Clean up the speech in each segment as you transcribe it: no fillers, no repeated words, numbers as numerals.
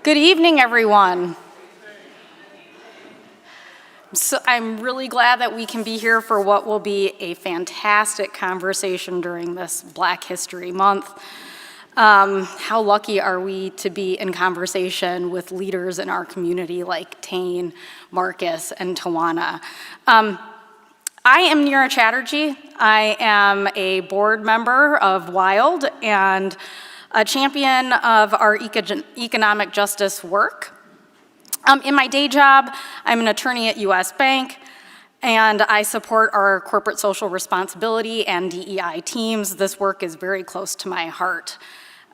Good evening, everyone. So I'm really glad that we can be here for what will be a fantastic conversation during this Black History Month. How lucky are we to be in conversation with leaders in our community like Tane, Marcus, and Tawanna. I am Neera Chatterjee. I am a board member of W.I.L.D and a champion of our economic justice work. In my day job, I'm an attorney at U.S. Bank, and I support our corporate social responsibility and DEI teams. This work is very close to my heart.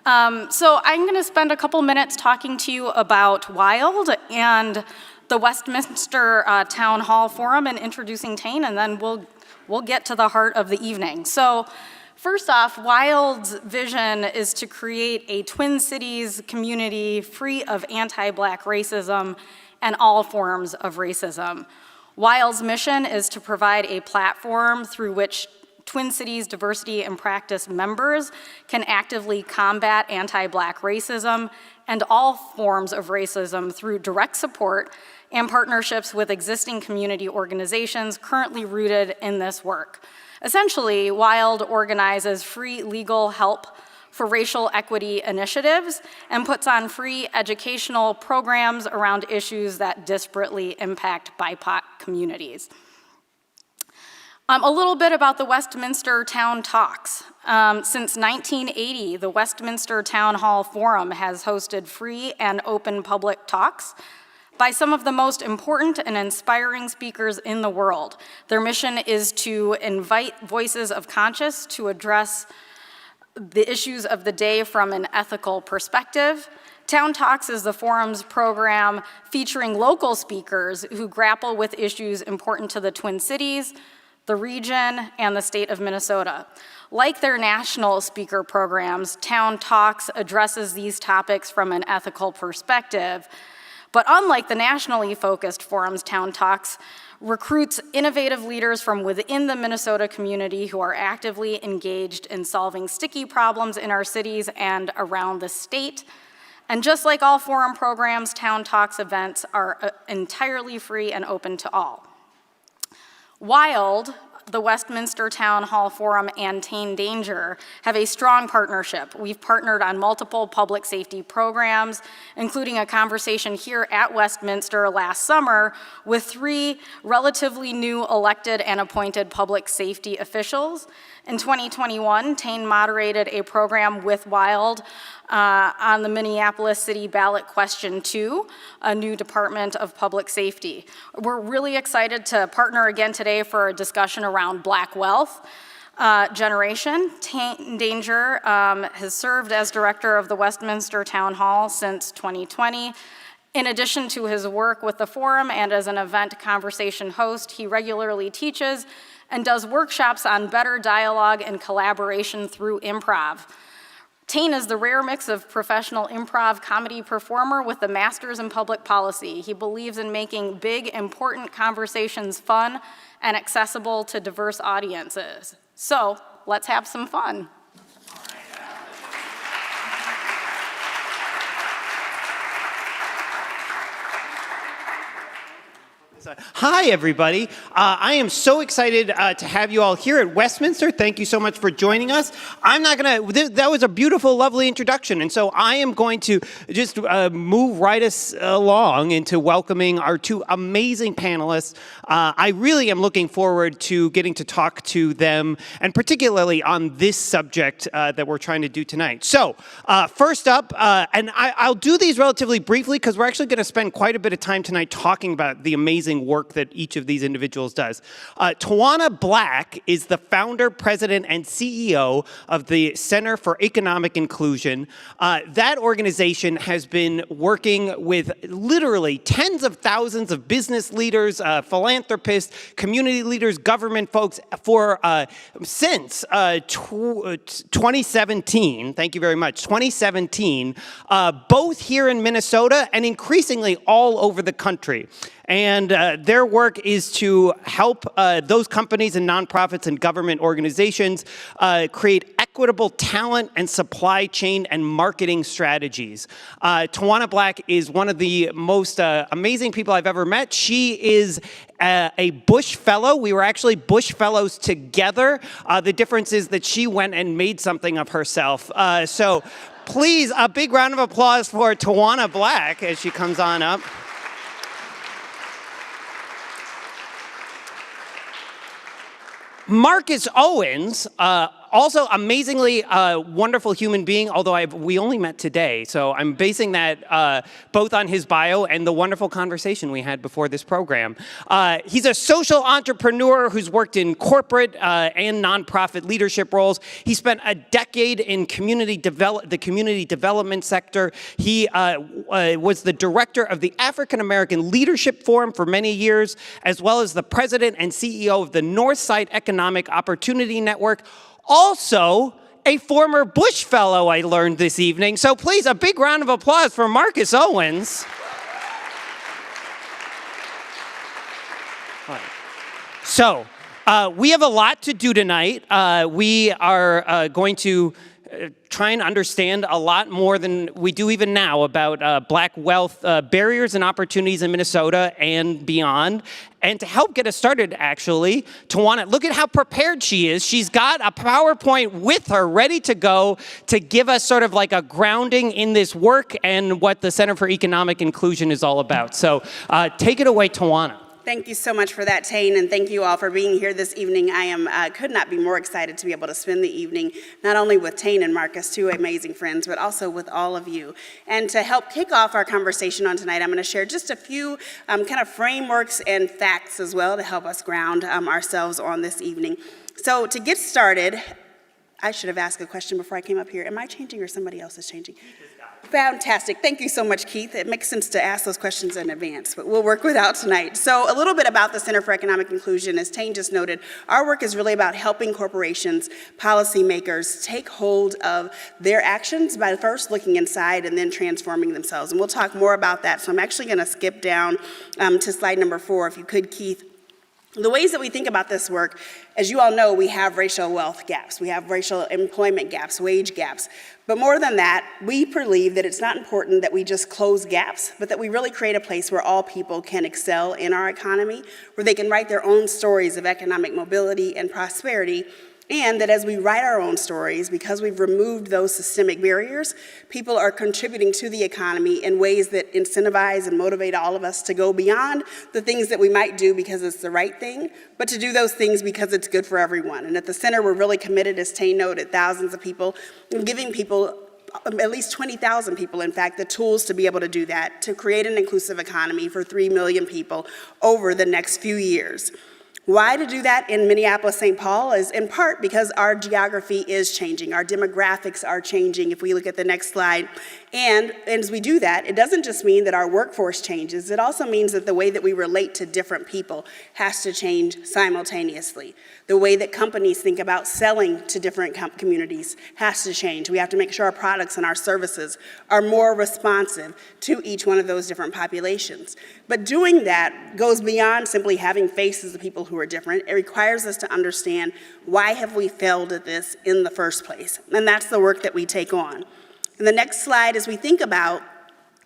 So I'm going to spend a couple minutes talking to you about W.I.L.D and the Westminster Town Hall Forum and introducing Tane, and then we'll get to the heart of the evening. So first off, W.I.L.D's vision is to create a Twin Cities community free of anti-Black racism and all forms of racism. W.I.L.D's mission is to provide a platform through which Twin Cities Diversity in Practice members can actively combat anti-Black racism and all forms of racism through direct support and partnerships with existing community organizations currently rooted in this work. Essentially, W.I.L.D organizes free legal help for racial equity initiatives and puts on free educational programs around issues that disparately impact BIPOC communities. A little bit about the Westminster TownTalks. Since 1980, the Westminster Town Hall Forum has hosted free and open public talks by some of the most important and inspiring speakers in the world. Their mission is to invite voices of conscience to address the issues of the day from an ethical perspective. TownTalks is the forum's program featuring local speakers who grapple with issues important to the Twin Cities, the region, and the state of Minnesota. Like their national speaker programs, TownTalks addresses these topics from an ethical perspective. But unlike the nationally focused forums, TownTalks recruits innovative leaders from within the Minnesota community who are actively engaged in solving sticky problems in our cities and around the state. And just like all forum programs, TownTalks events are entirely free and open to all. W.I.L.D, the Westminster Town Hall Forum, and Tane Danger have a strong partnership. We've partnered on multiple public safety programs, including a conversation here at Westminster last summer with 3 relatively new elected and appointed public safety officials. In 2021, Tane moderated a program with W.I.L.D on the Minneapolis City Ballot Question 2, a new Department of Public Safety. We're really excited to partner again today for a discussion around Black wealth generation. Tane Danger has served as director of the Westminster Town Hall since 2020. In addition to his work with the forum and as an event conversation host, he regularly teaches and does workshops on better dialogue and collaboration through improv. Tane is the rare mix of professional improv comedy performer with a master's in public policy. He believes in making big, important conversations fun and accessible to diverse audiences. So let's have some fun. Hi, everybody. I am so excited to have you all here at Westminster. Thank you so much for joining us. That was a beautiful, lovely introduction. And so I am going to just move right us along into welcoming our 2 amazing panelists. I really am looking forward to getting to talk to them, and particularly on this subject that we're trying to do tonight. So first up, and I'll do these relatively briefly because we're actually going to spend quite a bit of time tonight talking about the amazing work that each of these individuals does. Tawanna Black is the founder, president, and CEO of the Center for Economic Inclusion. That organization has been working with literally tens of thousands of business leaders, philanthropists, community leaders, government folks for since 2017. Thank you very much. 2017, both here in Minnesota and increasingly all over the country. And their work is to help those companies and nonprofits and government organizations create equitable talent and supply chain and marketing strategies. Tawanna Black is one of the most amazing people I've ever met. She is a Bush Fellow. We were actually Bush Fellows together. The difference is that she went and made something of herself. So please, a big round of applause for Tawanna Black as she comes on up. Marcus Owens, also amazingly wonderful human being, although we only met today, so I'm basing that both on his bio and the wonderful conversation we had before this program. He's a social entrepreneur who's worked in corporate and nonprofit leadership roles. He spent a decade in the community development sector. He was the director of the African American Leadership Forum for many years, as well as the president and CEO of the Northside Economic Opportunity Network. Also, a former Bush Fellow, I learned this evening. So please, a big round of applause for Marcus Owens. So, we have a lot to do tonight. We are going to try and understand a lot more than we do even now about Black wealth barriers and opportunities in Minnesota and beyond. And to help get us started, actually, Tawanna, look at how prepared she is. She's got a PowerPoint with her ready to go to give us sort of like a grounding in this work and what the Center for Economic Inclusion is all about. So take it away, Tawanna. Thank you so much for that, Tane, and thank you all for being here this evening. I could not be more excited to be able to spend the evening not only with Tane and Marcus, two amazing friends, but also with all of you. And to help kick off our conversation on tonight, I'm going to share just a few kind of frameworks and facts as well to help us ground ourselves on this evening. So to get started, I should have asked a question before I came up here. Am I changing or somebody else is changing? Fantastic. Thank you so much, Keith. It makes sense to ask those questions in advance, but we'll work without tonight. So a little bit about the Center for Economic Inclusion. As Tane just noted, our work is really about helping corporations, policymakers take hold of their actions by first looking inside and then transforming themselves. And we'll talk more about that. So I'm actually going to skip down to slide number 4, if you could, Keith. The ways that we think about this work, as you all know, we have racial wealth gaps. We have racial employment gaps, wage gaps. But more than that, we believe that it's not important that we just close gaps, but that we really create a place where all people can excel in our economy, where they can write their own stories of economic mobility and prosperity, and that as we write our own stories, because we've removed those systemic barriers, people are contributing to the economy in ways that incentivize and motivate all of us to go beyond the things that we might do because it's the right thing, but to do those things because it's good for everyone. And at the center, we're really committed, as Tane noted, thousands of people, giving people, at least 20,000 people, in fact, the tools to be able to do that, to create an inclusive economy for 3 million people over the next few years. Why to do that in Minneapolis-St. Paul is in part because our geography is changing. Our demographics are changing, if we look at the next slide. And as we do that, it doesn't just mean that our workforce changes. It also means that the way that we relate to different people has to change simultaneously. The way that companies think about selling to different communities has to change. We have to make sure our products and our services are more responsive to each one of those different populations. But doing that goes beyond simply having faces of people who are different. It requires us to understand, why have we failed at this in the first place? And that's the work that we take on. And the next slide, as we think about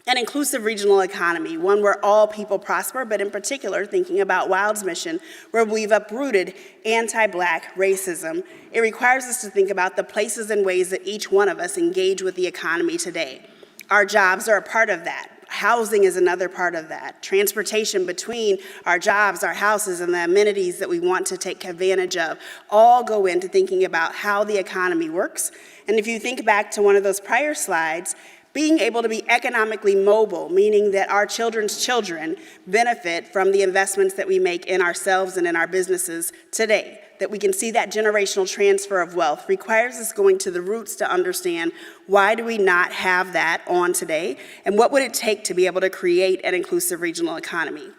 an inclusive regional economy, one where all people prosper, but in particular, thinking about W.I.L.D's mission, where we've uprooted anti-Black racism, it requires us to think about the places and ways that each one of us engage with the economy today. Our jobs are a part of that. Housing is another part of that. Transportation between our jobs, our houses, and the amenities that we want to take advantage of all go into thinking about how the economy works. And if you think back to one of those prior slides, being able to be economically mobile, meaning that our children's children benefit from the investments that we make in ourselves and in our businesses today, that we can see that generational transfer of wealth, requires us going to the roots to understand, why do we not have that on today, and what would it take to be able to create an inclusive regional economy?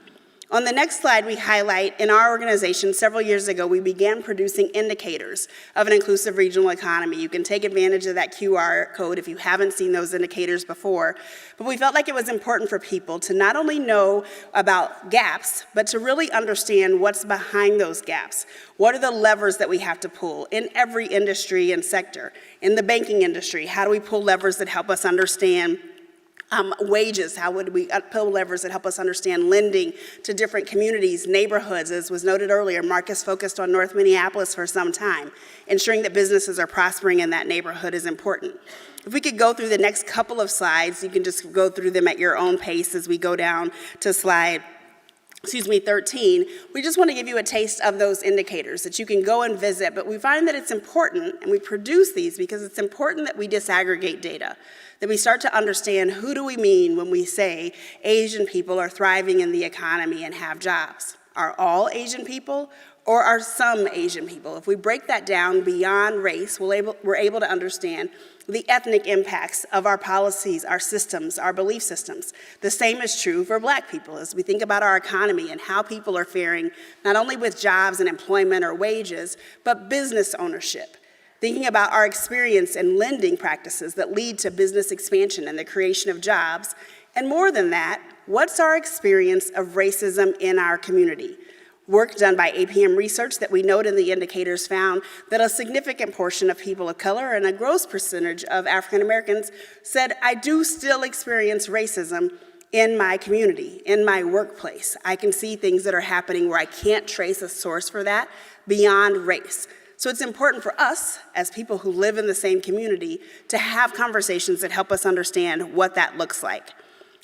On the next slide, we highlight in our organization several years ago, we began producing indicators of an inclusive regional economy. You can take advantage of that QR code if you haven't seen those indicators before. But we felt like it was important for people to not only know about gaps, but to really understand what's behind those gaps. What are the levers that we have to pull in every industry and sector? In the banking industry, how do we pull levers that help us understand wages? How would we pull levers that help us understand lending to different communities, neighborhoods? As was noted earlier, Marcus focused on North Minneapolis for some time. Ensuring that businesses are prospering in that neighborhood is important. If we could go through the next couple of slides, you can just go through them at your own pace as we go down to slide 13, we just want to give you a taste of those indicators that you can go and visit, but we find that it's important, and we produce these because it's important that we disaggregate data, that we start to understand who do we mean when we say Asian people are thriving in the economy and have jobs. Are all Asian people, or are some Asian people? If we break that down beyond race, we're able to understand the ethnic impacts of our policies, our systems, our belief systems. The same is true for Black people as we think about our economy and how people are faring, not only with jobs and employment or wages, but business ownership. Thinking about our experience in lending practices that lead to business expansion and the creation of jobs. And more than that, what's our experience of racism in our community? Work done by APM Research that we note in the indicators found that a significant portion of people of color and a gross percentage of African Americans said, I do still experience racism in my community, in my workplace. I can see things that are happening where I can't trace a source for that beyond race. So it's important for us, as people who live in the same community, to have conversations that help us understand what that looks like.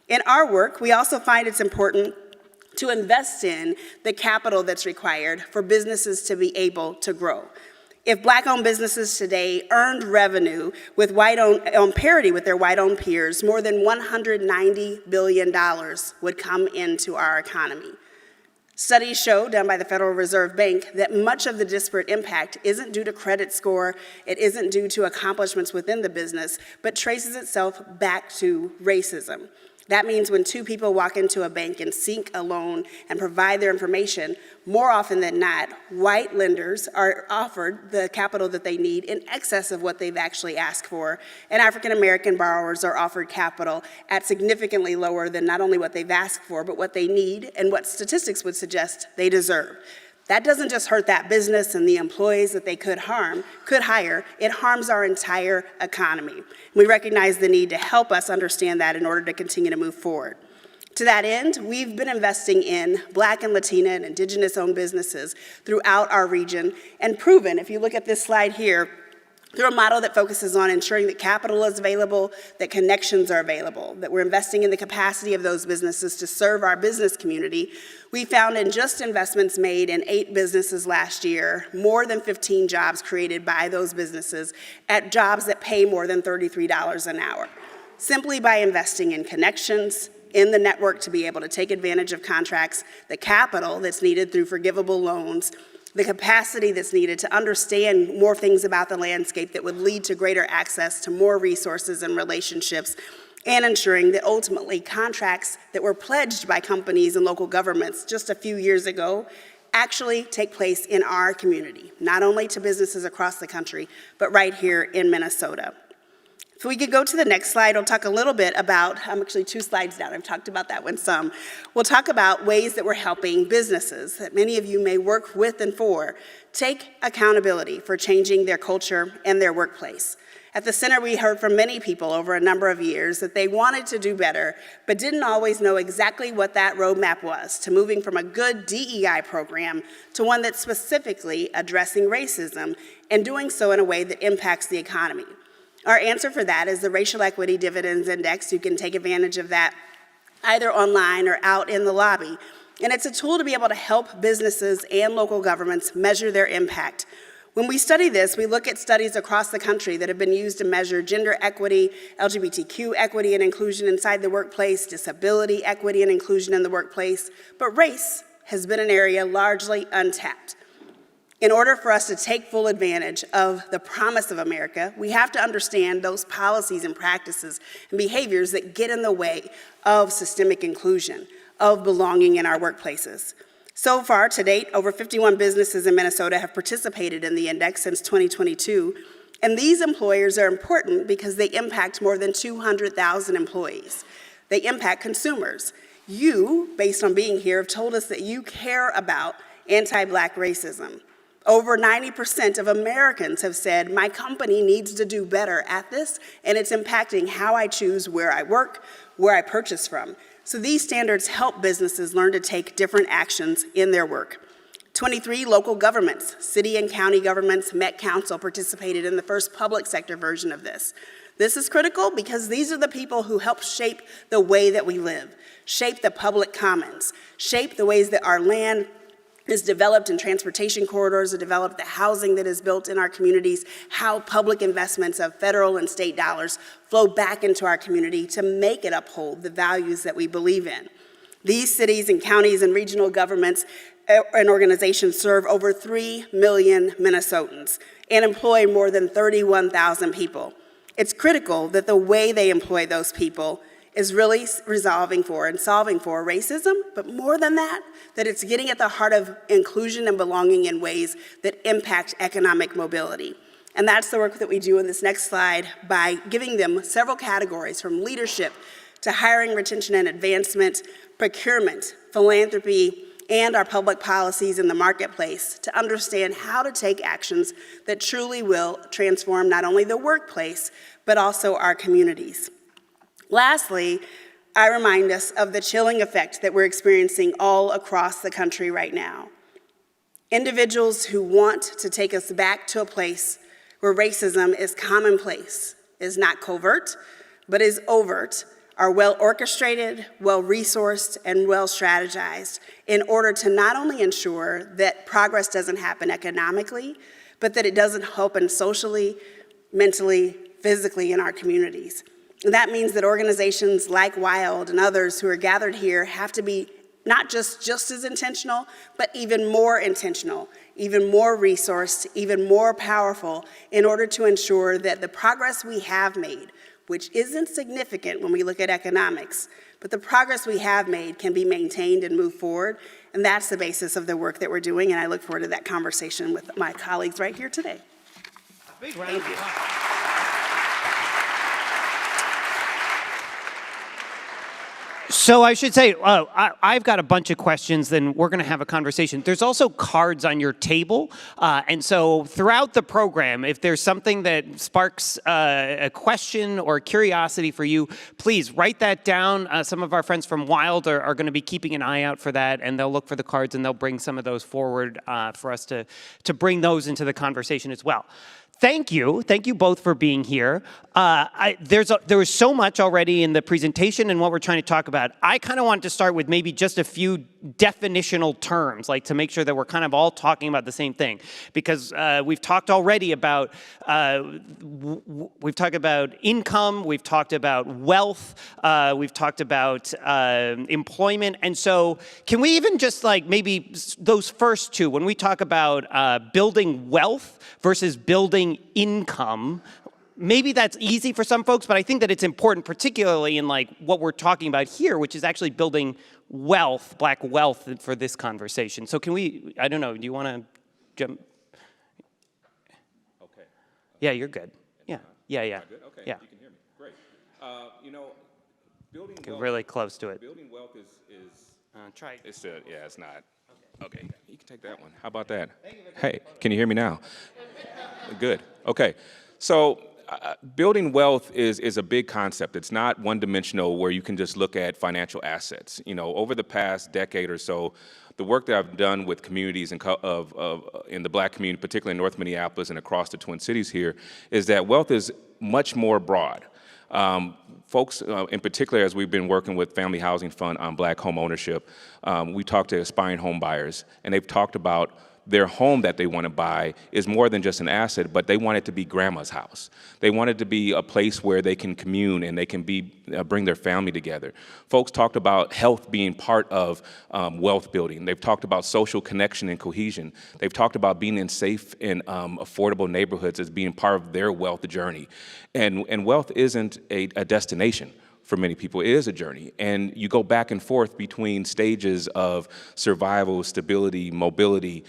In our work, we also find it's important to invest in the capital that's required for businesses to be able to grow. If Black-owned businesses today earned revenue with on parity with their white-owned peers, more than $190 billion would come into our economy. Studies show, done by the Federal Reserve Bank, that much of the disparate impact isn't due to credit score, it isn't due to accomplishments within the business, but traces itself back to racism. That means when two people walk into a bank and seek a loan and provide their information, more often than not, white lenders are offered the capital that they need in excess of what they've actually asked for, and African American borrowers are offered capital at significantly lower than not only what they've asked for, but what they need and what statistics would suggest they deserve. That doesn't just hurt that business and the employees that they could hire, it harms our entire economy. We recognize the need to help us understand that in order to continue to move forward. To that end, we've been investing in Black and Latina and Indigenous-owned businesses throughout our region and proven, if you look at this slide here, through a model that focuses on ensuring that capital is available, that connections are available, that we're investing in the capacity of those businesses to serve our business community. We found in just investments made in 8 businesses last year, more than 15 jobs created by those businesses at jobs that pay more than $33 an hour. Simply by investing in connections, in the network to be able to take advantage of contracts, the capital that's needed through forgivable loans, the capacity that's needed to understand more things about the landscape that would lead to greater access to more resources and relationships, and ensuring that ultimately contracts that were pledged by companies and local governments just a few years ago actually take place in our community, not only to businesses across the country, but right here in Minnesota. If we could go to the next slide, I'll talk a little bit about, I'm actually 2 slides down, I've talked about that one some. We'll talk about ways that we're helping businesses that many of you may work with and for take accountability for changing their culture and their workplace. At the center, we heard from many people over a number of years that they wanted to do better, but didn't always know exactly what that roadmap was to moving from a good DEI program to one that's specifically addressing racism and doing so in a way that impacts the economy. Our answer for that is the Racial Equity Dividends Index. You can take advantage of that either online or out in the lobby. And it's a tool to be able to help businesses and local governments measure their impact. When we study this, we look at studies across the country that have been used to measure gender equity, LGBTQ equity and inclusion inside the workplace, disability equity and inclusion in the workplace, but race has been an area largely untapped. In order for us to take full advantage of the promise of America, we have to understand those policies and practices and behaviors that get in the way of systemic inclusion, of belonging in our workplaces. So far, to date, over 51 businesses in Minnesota have participated in the index since 2022, and these employers are important because they impact more than 200,000 employees. They impact consumers. You, based on being here, have told us that you care about anti-Black racism. Over 90% of Americans have said, my company needs to do better at this, and it's impacting how I choose where I work, where I purchase from. So these standards help businesses learn to take different actions in their work. 23 local governments, city and county governments, Met Council participated in the first public sector version of this. This is critical because these are the people who help shape the way that we live, shape the public commons, shape the ways that our land is developed and transportation corridors are developed, the housing that is built in our communities, how public investments of federal and state dollars flow back into our community to make it uphold the values that we believe in. These cities and counties and regional governments and organizations serve over 3 million Minnesotans and employ more than 31,000 people. It's critical that the way they employ those people is really resolving for and solving for racism, but more than that, that it's getting at the heart of inclusion and belonging in ways that impact economic mobility. And that's the work that we do in this next slide by giving them several categories from leadership to hiring, retention, and advancement, procurement, philanthropy, and our public policies in the marketplace to understand how to take actions that truly will transform not only the workplace, but also our communities. Lastly, I remind us of the chilling effect that we're experiencing all across the country right now. Individuals who want to take us back to a place where racism is commonplace, is not covert, but is overt, are well orchestrated, well resourced, and well strategized in order to not only ensure that progress doesn't happen economically, but that it doesn't happen socially, mentally, physically in our communities. And that means that organizations like W.I.L.D and others who are gathered here have to be not just as intentional, but even more intentional, even more resourced, even more powerful in order to ensure that the progress we have made, which isn't significant when we look at economics, but the progress we have made can be maintained and move forward. And that's the basis of the work that we're doing, and I look forward to that conversation with my colleagues right here today. Big round of applause. So I should say, I've got a bunch of questions, then we're going to have a conversation. There's also cards on your table, and so throughout the program, if there's something that sparks a question or curiosity for you, please write that down. Some of our friends from W.I.L.D are going to be keeping an eye out for that, and they'll look for the cards and they'll bring some of those forward for us to bring those into the conversation as well. Thank you both for being here. There was so much already in the presentation and what we're trying to talk about. I kind of wanted to start with maybe just a few definitional terms, like to make sure that we're kind of all talking about the same thing, because we've talked already about income, we've talked about wealth, we've talked about employment, and so can we even just like maybe those first two, when we talk about building wealth versus building income, maybe that's easy for some folks, but I think that it's important, particularly in like what we're talking about here, which is actually building wealth, Black wealth for this conversation. So can we, I don't know, do you want to jump? Okay. Yeah, you're good. Yeah. Good? Okay, Yeah. you can hear me. Great. Building You're wealth. really close to it. Building wealth is Try. it's it's not. Okay, you can take that one. How about that? Hey, can you hear me now? Good. Okay. So building wealth is a big concept. It's not one-dimensional where you can just look at financial assets. Over the past decade or so, the work that I've done with communities in the Black community, particularly in North Minneapolis and across the Twin Cities here, is that wealth is much more broad. Folks, in particular, as we've been working with Family Housing Fund on Black home ownership, we talked to aspiring home buyers, and they've talked about their home that they want to buy is more than just an asset, but they want it to be grandma's house. They want it to be a place where they can commune and they can bring their family together. Folks talked about health being part of wealth building. They've talked about social connection and cohesion. They've talked about being in safe and affordable neighborhoods as being part of their wealth journey. And wealth isn't a destination. for many people. It is a journey, and you go back and forth between stages of survival, stability, mobility,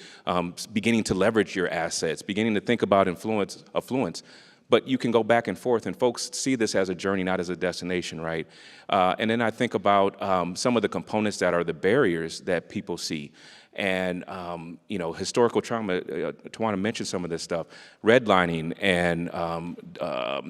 beginning to leverage your assets, beginning to think about affluence. But you can go back and forth, and folks see this as a journey, not as a destination, right? And then I think about some of the components that are the barriers that people see. And, historical trauma, Tawanna mentioned some of this stuff, redlining and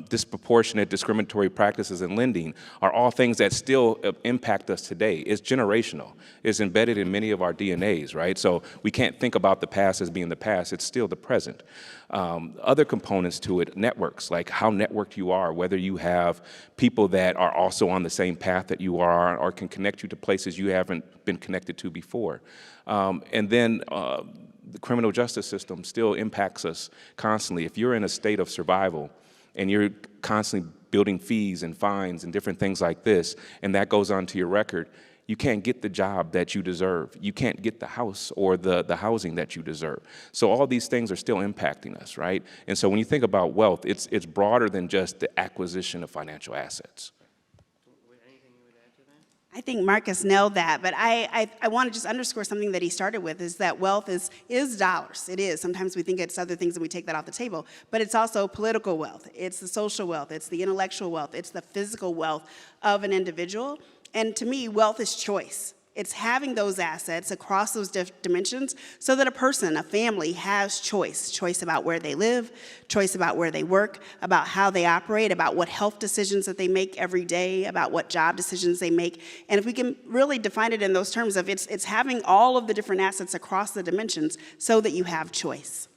disproportionate discriminatory practices in lending are all things that still impact us today. It's generational. It's embedded in many of our DNAs, right? So we can't think about the past as being the past. It's still the present. Other components to it, networks, like how networked you are, whether you have people that are also on the same path that you are or can connect you to places you haven't been connected to before. And then the criminal justice system still impacts us constantly. If you're in a state of survival and you're constantly building fees and fines and different things like this, and that goes onto your record, you can't get the job that you deserve. You can't get the house or the housing that you deserve. So all these things are still impacting us, right? And so when you think about wealth, it's broader than just the acquisition of financial assets. I think Marcus nailed that, but I want to just underscore something that he started with, is that wealth is dollars. It is. Sometimes we think it's other things and we take that off the table, but it's also political wealth. It's the social wealth. It's the intellectual wealth. It's the physical wealth of an individual. And to me, wealth is choice. It's having those assets across those dimensions so that a person, a family, has choice about where they live, choice about where they work, about how they operate, about what health decisions that they make every day, about what job decisions they make. And if we can really define it in those terms of it's having all of the different assets across the dimensions so that you have choice.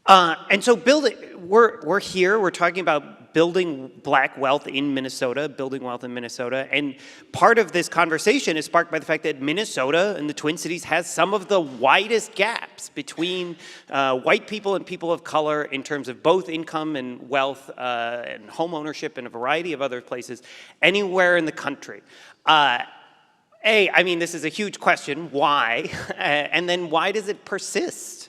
And so we're here, we're talking about building Black wealth in Minnesota, building wealth in Minnesota. And part of this conversation is sparked by the fact that Minnesota and the Twin Cities has some of the widest gaps between white people and people of color in terms of both income and wealth and home ownership and a variety of other places anywhere in the country. This is a huge question, why? And then why does it persist?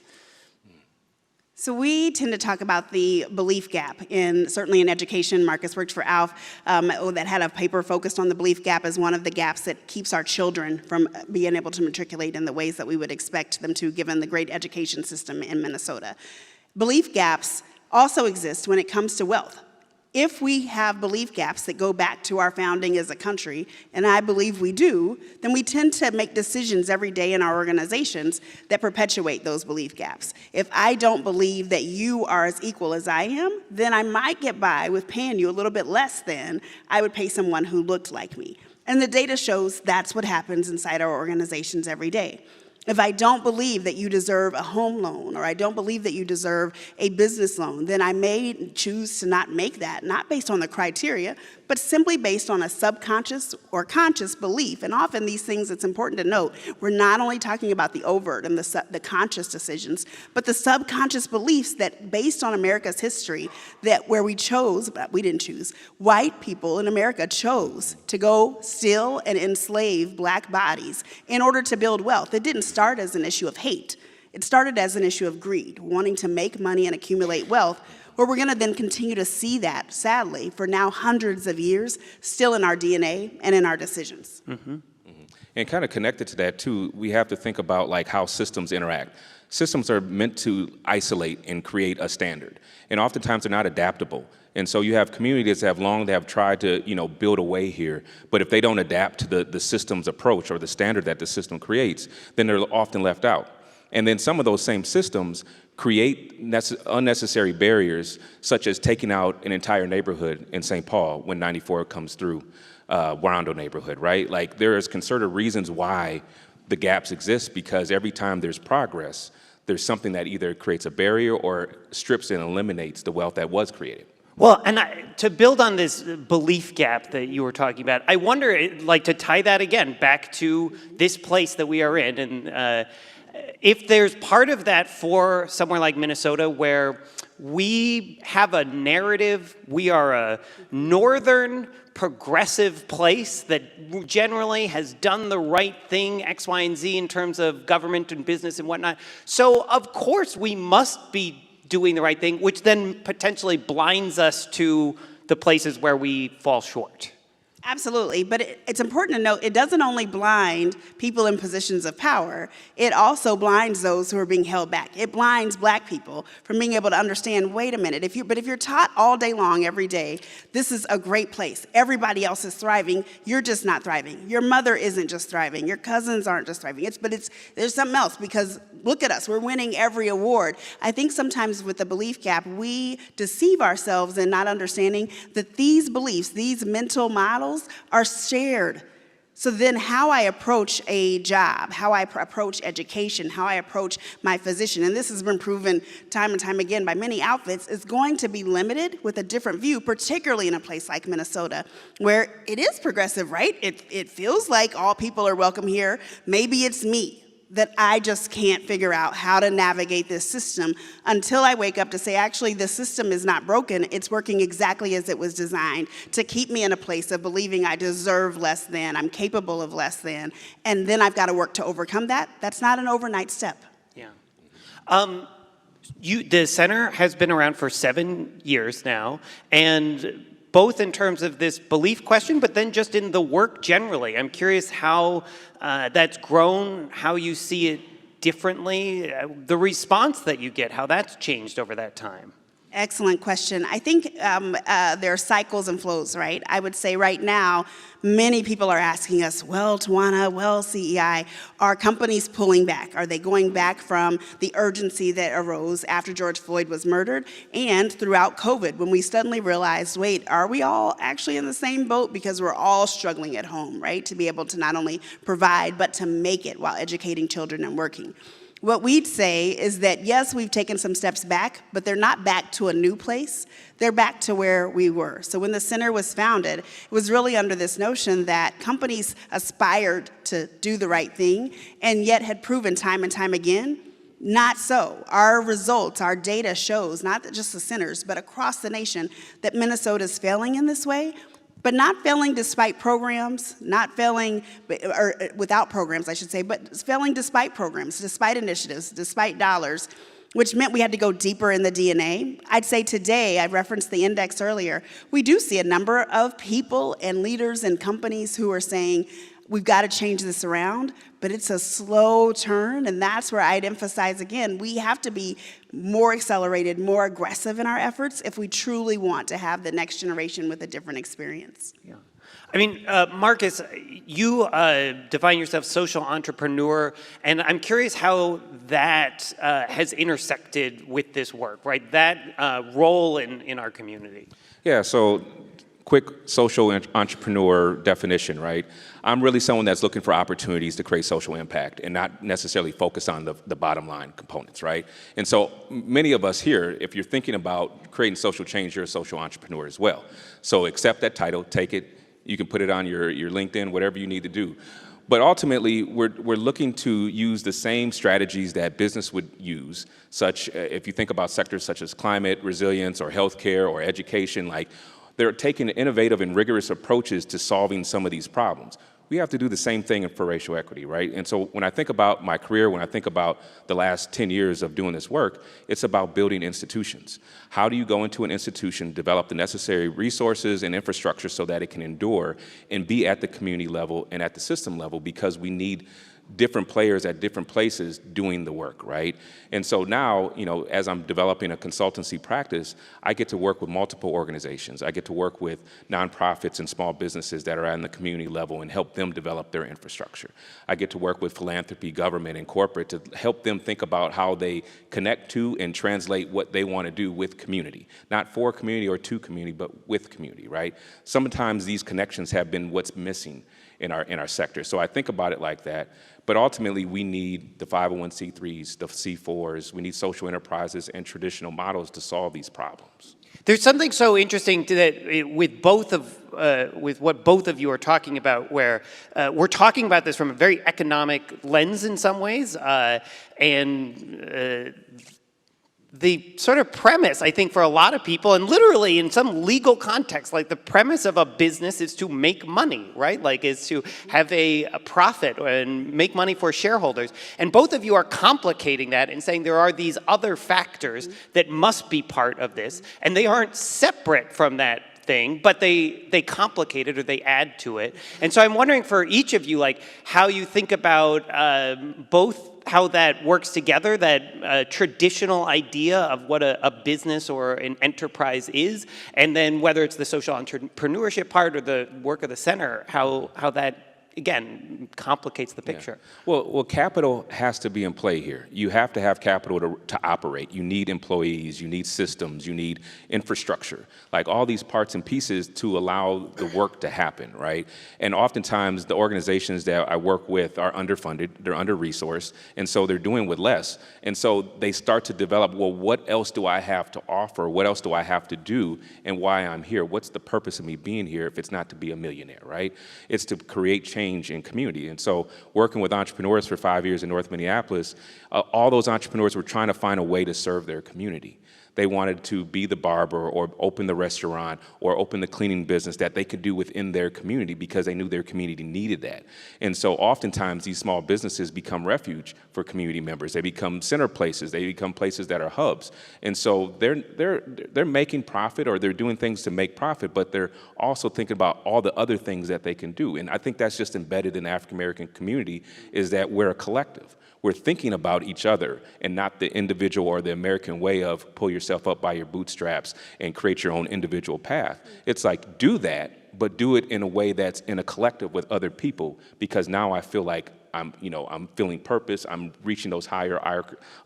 So we tend to talk about the belief gap, certainly in education. Marcus worked for ALF that had a paper focused on the belief gap as one of the gaps that keeps our children from being able to matriculate in the ways that we would expect them to, given the great education system in Minnesota. Belief gaps also exist when it comes to wealth. If we have belief gaps that go back to our founding as a country, and I believe we do, then we tend to make decisions every day in our organizations that perpetuate those belief gaps. If I don't believe that you are as equal as I am, then I might get by with paying you a little bit less than I would pay someone who looked like me. And the data shows that's what happens inside our organizations every day. If I don't believe that you deserve a home loan, or I don't believe that you deserve a business loan, then I may choose to not make that, not based on the criteria, but simply based on a subconscious or conscious belief. And often these things, it's important to note, we're not only talking about the overt and the conscious decisions, but the subconscious beliefs that based on America's history, that where we chose, but we didn't choose, white people in America chose to go steal and enslave Black bodies in order to build wealth. It didn't start as an issue of hate. It started as an issue of greed, wanting to make money and accumulate wealth, where we're going to then continue to see that, sadly, for now hundreds of years, still in our DNA and in our decisions. Mm-hmm. Mm-hmm. And kind of connected to that, too, we have to think about like how systems interact. Systems are meant to isolate and create a standard, and oftentimes they're not adaptable. And so you have communities that have tried to, build a way here, but if they don't adapt to the system's approach or the standard that the system creates, then they're often left out. And then some of those same systems create unnecessary barriers, such as taking out an entire neighborhood in St. Paul when 94 comes through Rondo neighborhood, right? Like there's concerted reasons why the gaps exist, because every time there's progress, there's something that either creates a barrier or strips and eliminates the wealth that was created. Well, and to build on this belief gap that you were talking about, I wonder, to tie that again back to this place that we are in, and if there's part of that for somewhere like Minnesota where we have a narrative, we are a northern progressive place that generally has done the right thing, X, Y, and Z in terms of government and business and whatnot. So of course we must be doing the right thing, which then potentially blinds us to the places where we fall short. Absolutely, but it's important to note it doesn't only blind people in positions of power, it also blinds those who are being held back. It blinds Black people from being able to understand, wait a minute, if you're taught all day long, every day, this is a great place, everybody else is thriving, you're just not thriving. Your mother isn't just thriving, your cousins aren't just thriving, there's something else, because look at us, we're winning every award. I think sometimes with the belief gap, we deceive ourselves in not understanding that these beliefs, these mental models, are shared. So then how I approach a job, how I approach education, how I approach my physician, and this has been proven time and time again by many outfits, is going to be limited with a different view, particularly in a place like Minnesota, where it is progressive, right? It feels like all people are welcome here. Maybe it's me that I just can't figure out how to navigate this system until I wake up to say, actually, the system is not broken. It's working exactly as it was designed to keep me in a place of believing I deserve less than, I'm capable of less than, and then I've got to work to overcome that. That's not an overnight step. Yeah. The center has been around for 7 years now, and both in terms of this belief question, but then just in the work generally. I'm curious how that's grown, how you see it differently, the response that you get, how that's changed over that time. Excellent question. I think there are cycles and flows, right? I would say right now, many people are asking us, well, Tawanna, well, CEI, are companies pulling back? Are they going back from the urgency that arose after George Floyd was murdered and throughout COVID, when we suddenly realized, wait, are we all actually in the same boat? Because we're all struggling at home, right? To be able to not only provide, but to make it while educating children and working. What we'd say is that, yes, we've taken some steps back, but they're not back to a new place. They're back to where we were. So when the center was founded, it was really under this notion that companies aspired to do the right thing and yet had proven time and time again, not so. Our results, our data shows, not just the centers, but across the nation, that Minnesota is failing in this way. But not failing despite programs, not failing, or without programs, I should say, but failing despite programs, despite initiatives, despite dollars, which meant we had to go deeper in the DNA. I'd say today, I referenced the index earlier, we do see a number of people and leaders and companies who are saying, we've got to change this around, but it's a slow turn, and that's where I'd emphasize again, we have to be more accelerated, more aggressive in our efforts if we truly want to have the next generation with a different experience. Yeah. I mean, Marcus, you define yourself social entrepreneur, and I'm curious how that has intersected with this work, right? That role in our community. Yeah, so quick social entrepreneur definition, right? I'm really someone that's looking for opportunities to create social impact and not necessarily focus on the bottom line components, right? And so many of us here, if you're thinking about creating social change, you're a social entrepreneur as well. So accept that title, take it, you can put it on your LinkedIn, whatever you need to do. But ultimately, we're looking to use the same strategies that business would use, such if you think about sectors such as climate, resilience, or healthcare, or education, like they're taking innovative and rigorous approaches to solving some of these problems. We have to do the same thing for racial equity, right? And so when I think about my career, when I think about the last 10 years of doing this work, it's about building institutions. How do you go into an institution, develop the necessary resources and infrastructure so that it can endure and be at the community level and at the system level, because we need different players at different places doing the work, right? And so now, you know, as I'm developing a consultancy practice, I get to work with multiple organizations. I get to work with nonprofits and small businesses that are on the community level and help them develop their infrastructure. I get to work with philanthropy, government, and corporate to help them think about how they connect to and translate what they want to do with community. Not for community or to community, but with community, right? Sometimes these connections have been what's missing in our sector. So I think about it like that. But ultimately, we need the 501c3s, the C4s, we need social enterprises and traditional models to solve these problems. There's something so interesting to that with what both of you are talking about, where we're talking about this from a very economic lens in some ways, and the sort of premise, I think, for a lot of people, and literally in some legal context, like the premise of a business is to make money, right? Like is to have a profit and make money for shareholders. And both of you are complicating that and saying there are these other factors that must be part of this, and they aren't separate from that thing, but they complicate it or they add to it. And so I'm wondering for each of you, like how you think about both how that works together, that traditional idea of what a business or an enterprise is, and then whether it's the social entrepreneurship part or the work of the center, how that, again, complicates the picture. Yeah. Well, capital has to be in play here. You have to have capital to operate. You need employees, you need systems, you need infrastructure, like all these parts and pieces to allow the work to happen, right? And oftentimes the organizations that I work with are underfunded, they're under-resourced, and so they're doing with less. And so they start to develop, well, what else do I have to offer? What else do I have to do? And why I'm here? What's the purpose of me being here if it's not to be a millionaire, right? It's to create change in community. And so working with entrepreneurs for 5 years in North Minneapolis, all those entrepreneurs were trying to find a way to serve their community. They wanted to be the barber or open the restaurant or open the cleaning business that they could do within their community because they knew their community needed that. And so oftentimes these small businesses become refuge for community members. They become center places. They become places that are hubs. And so they're making profit or they're doing things to make profit, but they're also thinking about all the other things that they can do. And I think that's just embedded in the African American community is that we're a collective. We're thinking about each other and not the individual or the American way of pull yourself up by your bootstraps and create your own individual path. It's like, do that, but do it in a way that's in a collective with other people, because now I feel like I'm feeling purpose. I'm reaching those higher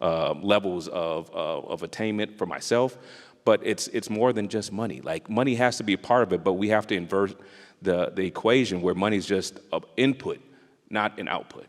levels of attainment for myself. But it's more than just money. Like money has to be a part of it, but we have to invert the equation where money's just an input, not an output.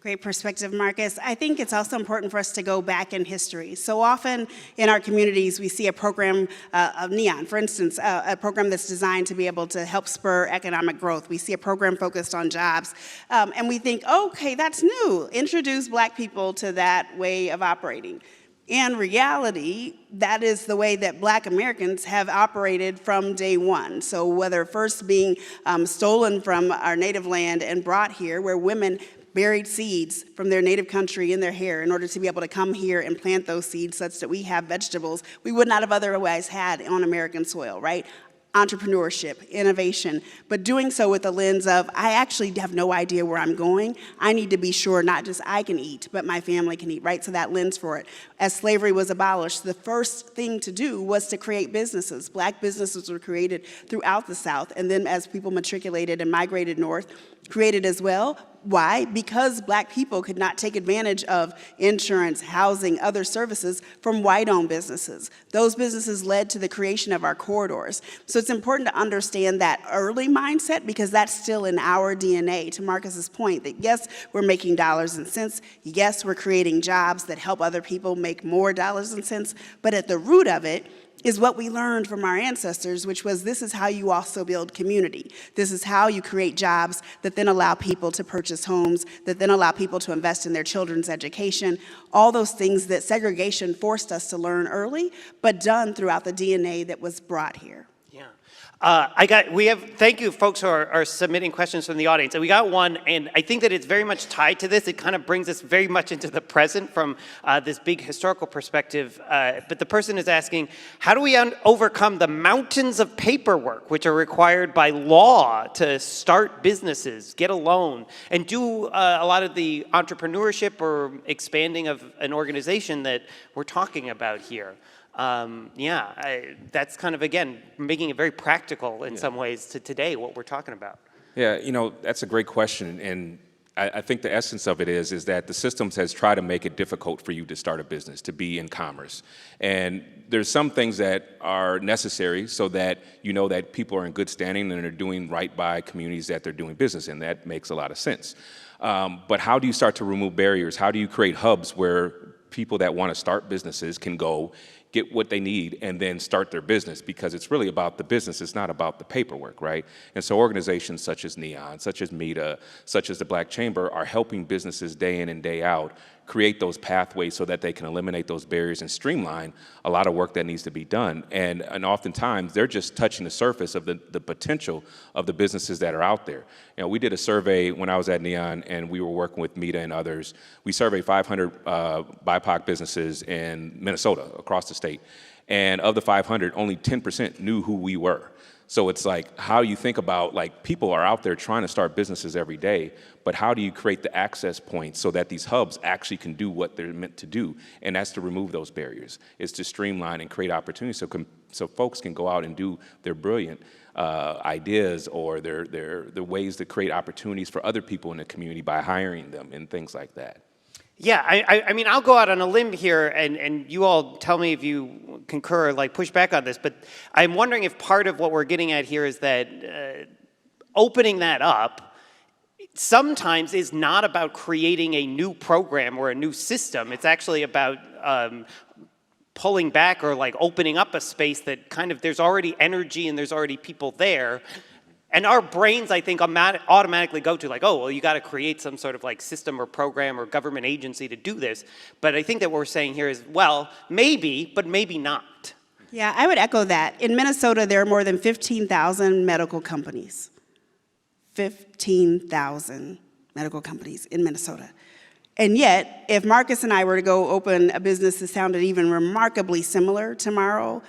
Great perspective, Marcus. I think it's also important for us to go back in history. So often in our communities, we see a program of NEON, for instance, a program that's designed to be able to help spur economic growth. We see a program focused on jobs, and we think, okay, that's new. Introduce Black people to that way of operating. In reality, that is the way that Black Americans have operated from day one. So whether first being stolen from our native land and brought here, where women buried seeds from their native country in their hair in order to be able to come here and plant those seeds such that we have vegetables we would not have otherwise had on American soil, right? Entrepreneurship, innovation, but doing so with the lens of, I actually have no idea where I'm going. I need to be sure not just I can eat, but my family can eat, right? So that lens for it. As slavery was abolished, the first thing to do was to create businesses. Black businesses were created throughout the South, and then as people matriculated and migrated north, created as well. Why? Because Black people could not take advantage of insurance, housing, other services from white-owned businesses. Those businesses led to the creation of our corridors. So it's important to understand that early mindset because that's still in our DNA, to Marcus's point, that yes, we're making dollars and cents. Yes, we're creating jobs that help other people make more dollars and cents. But at the root of it is what we learned from our ancestors, which was this is how you also build community. This is how you create jobs that then allow people to purchase homes, that then allow people to invest in their children's education, all those things that segregation forced us to learn early, but done throughout the DNA that was brought here. Thank you folks who are submitting questions from the audience. And we got one, and I think that it's very much tied to this. It kind of brings us very much into the present from this big historical perspective. But the person is asking, how do we overcome the mountains of paperwork which are required by law to start businesses, get a loan, and do a lot of the entrepreneurship or expanding of an organization that we're talking about here? That's kind of, again, making it very practical in some ways to today, what we're talking about. Yeah, that's a great question. And I think the essence of it is that the systems has tried to make it difficult for you to start a business, to be in commerce. And there's some things that are necessary so that you know that people are in good standing and are doing right by communities that they're doing business in. That makes a lot of sense. But how do you start to remove barriers? How do you create hubs where people that want to start businesses can go get what they need and then start their business, because it's really about the business, it's not about the paperwork, right? And so organizations such as NEON, such as META, such as the Black Chamber are helping businesses day in and day out create those pathways so that they can eliminate those barriers and streamline a lot of work that needs to be done. And oftentimes, they're just touching the surface of the potential of the businesses that are out there. We did a survey when I was at Neon, and we were working with META and others. We surveyed 500 BIPOC businesses in Minnesota, across the state. And of the 500, only 10% knew who we were. So it's like, how do you think about, like, people are out there trying to start businesses every day, but how do you create the access points so that these hubs actually can do what they're meant to do? And that's to remove those barriers. It's to streamline and create opportunities so folks can go out and do their brilliant ideas or their ways to create opportunities for other people in the community by hiring them and things like that. Yeah, I mean, I'll go out on a limb here, and you all tell me if you concur or, like, push back on this, but I'm wondering if part of what we're getting at here is that opening that up sometimes is not about creating a new program or a new system. It's actually about pulling back or, like, opening up a space that kind of, there's already energy and there's already people there. And our brains, I think, automatically go to, like, oh, well, you got to create some sort of, like, system or program or government agency to do this. But I think that what we're saying here is, well, maybe, but maybe not. Yeah, I would echo that. In Minnesota, there are more than 15,000 medical companies. 15,000 medical companies in Minnesota. And yet, if Marcus and I were to go open a business that sounded even remarkably similar tomorrow,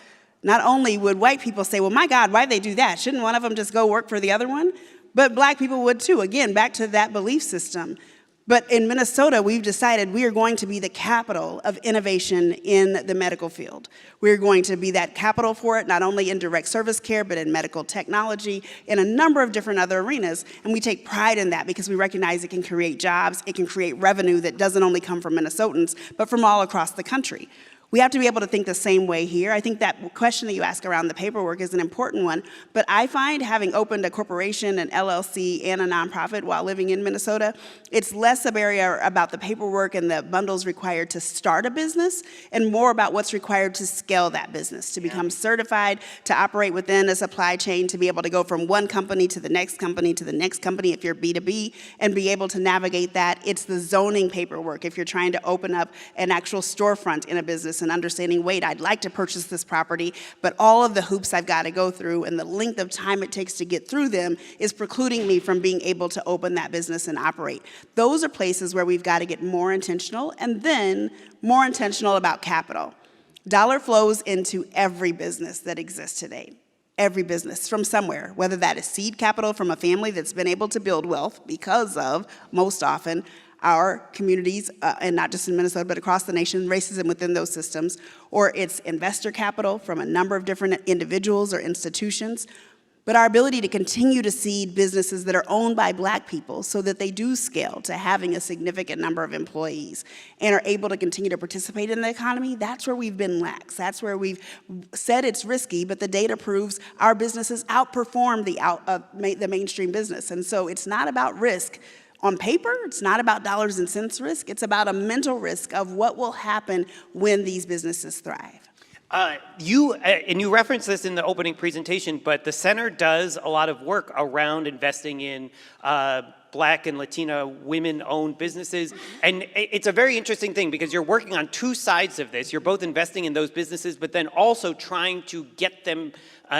not only would white people say, well, my God, why'd they do that? Shouldn't one of them just go work for the other one? But black people would too. Again, back to that belief system. But in Minnesota, we've decided we are going to be the capital of innovation in the medical field. We're going to be that capital for it, not only in direct service care, but in medical technology, in a number of different other arenas. And we take pride in that because we recognize it can create jobs, it can create revenue that doesn't only come from Minnesotans, but from all across the country. We have to be able to think the same way here. I think that question that you ask around the paperwork is an important one, but I find having opened a corporation, an LLC, and a nonprofit while living in Minnesota, it's less a barrier about the paperwork and the bundles required to start a business and more about what's required to scale that business, to become certified, to operate within a supply chain, to be able to go from one company to the next company to the next company if you're B2B, and be able to navigate that. It's the zoning paperwork if you're trying to open up an actual storefront in a business and understanding, wait, I'd like to purchase this property, but all of the hoops I've got to go through and the length of time it takes to get through them is precluding me from being able to open that business and operate. Those are places where we've got to get more intentional and then more intentional about capital. Dollar flows into every business that exists today. Every business from somewhere, whether that is seed capital from a family that's been able to build wealth because of, most often, our communities, and not just in Minnesota, but across the nation, racism within those systems, or it's investor capital from a number of different individuals or institutions, but our ability to continue to seed businesses that are owned by black people so that they do scale to having a significant number of employees and are able to continue to participate in the economy, that's where we've been lax. That's where we've said it's risky, but the data proves our businesses outperform the mainstream business. And so it's not about risk. On paper, it's not about dollars and cents risk. It's about a mental risk of what will happen when these businesses thrive. You referenced this in the opening presentation, but the center does a lot of work around investing in Black and Latina women-owned businesses. And it's a very interesting thing because you're working on two sides of this. You're both investing in those businesses, but then also trying to get them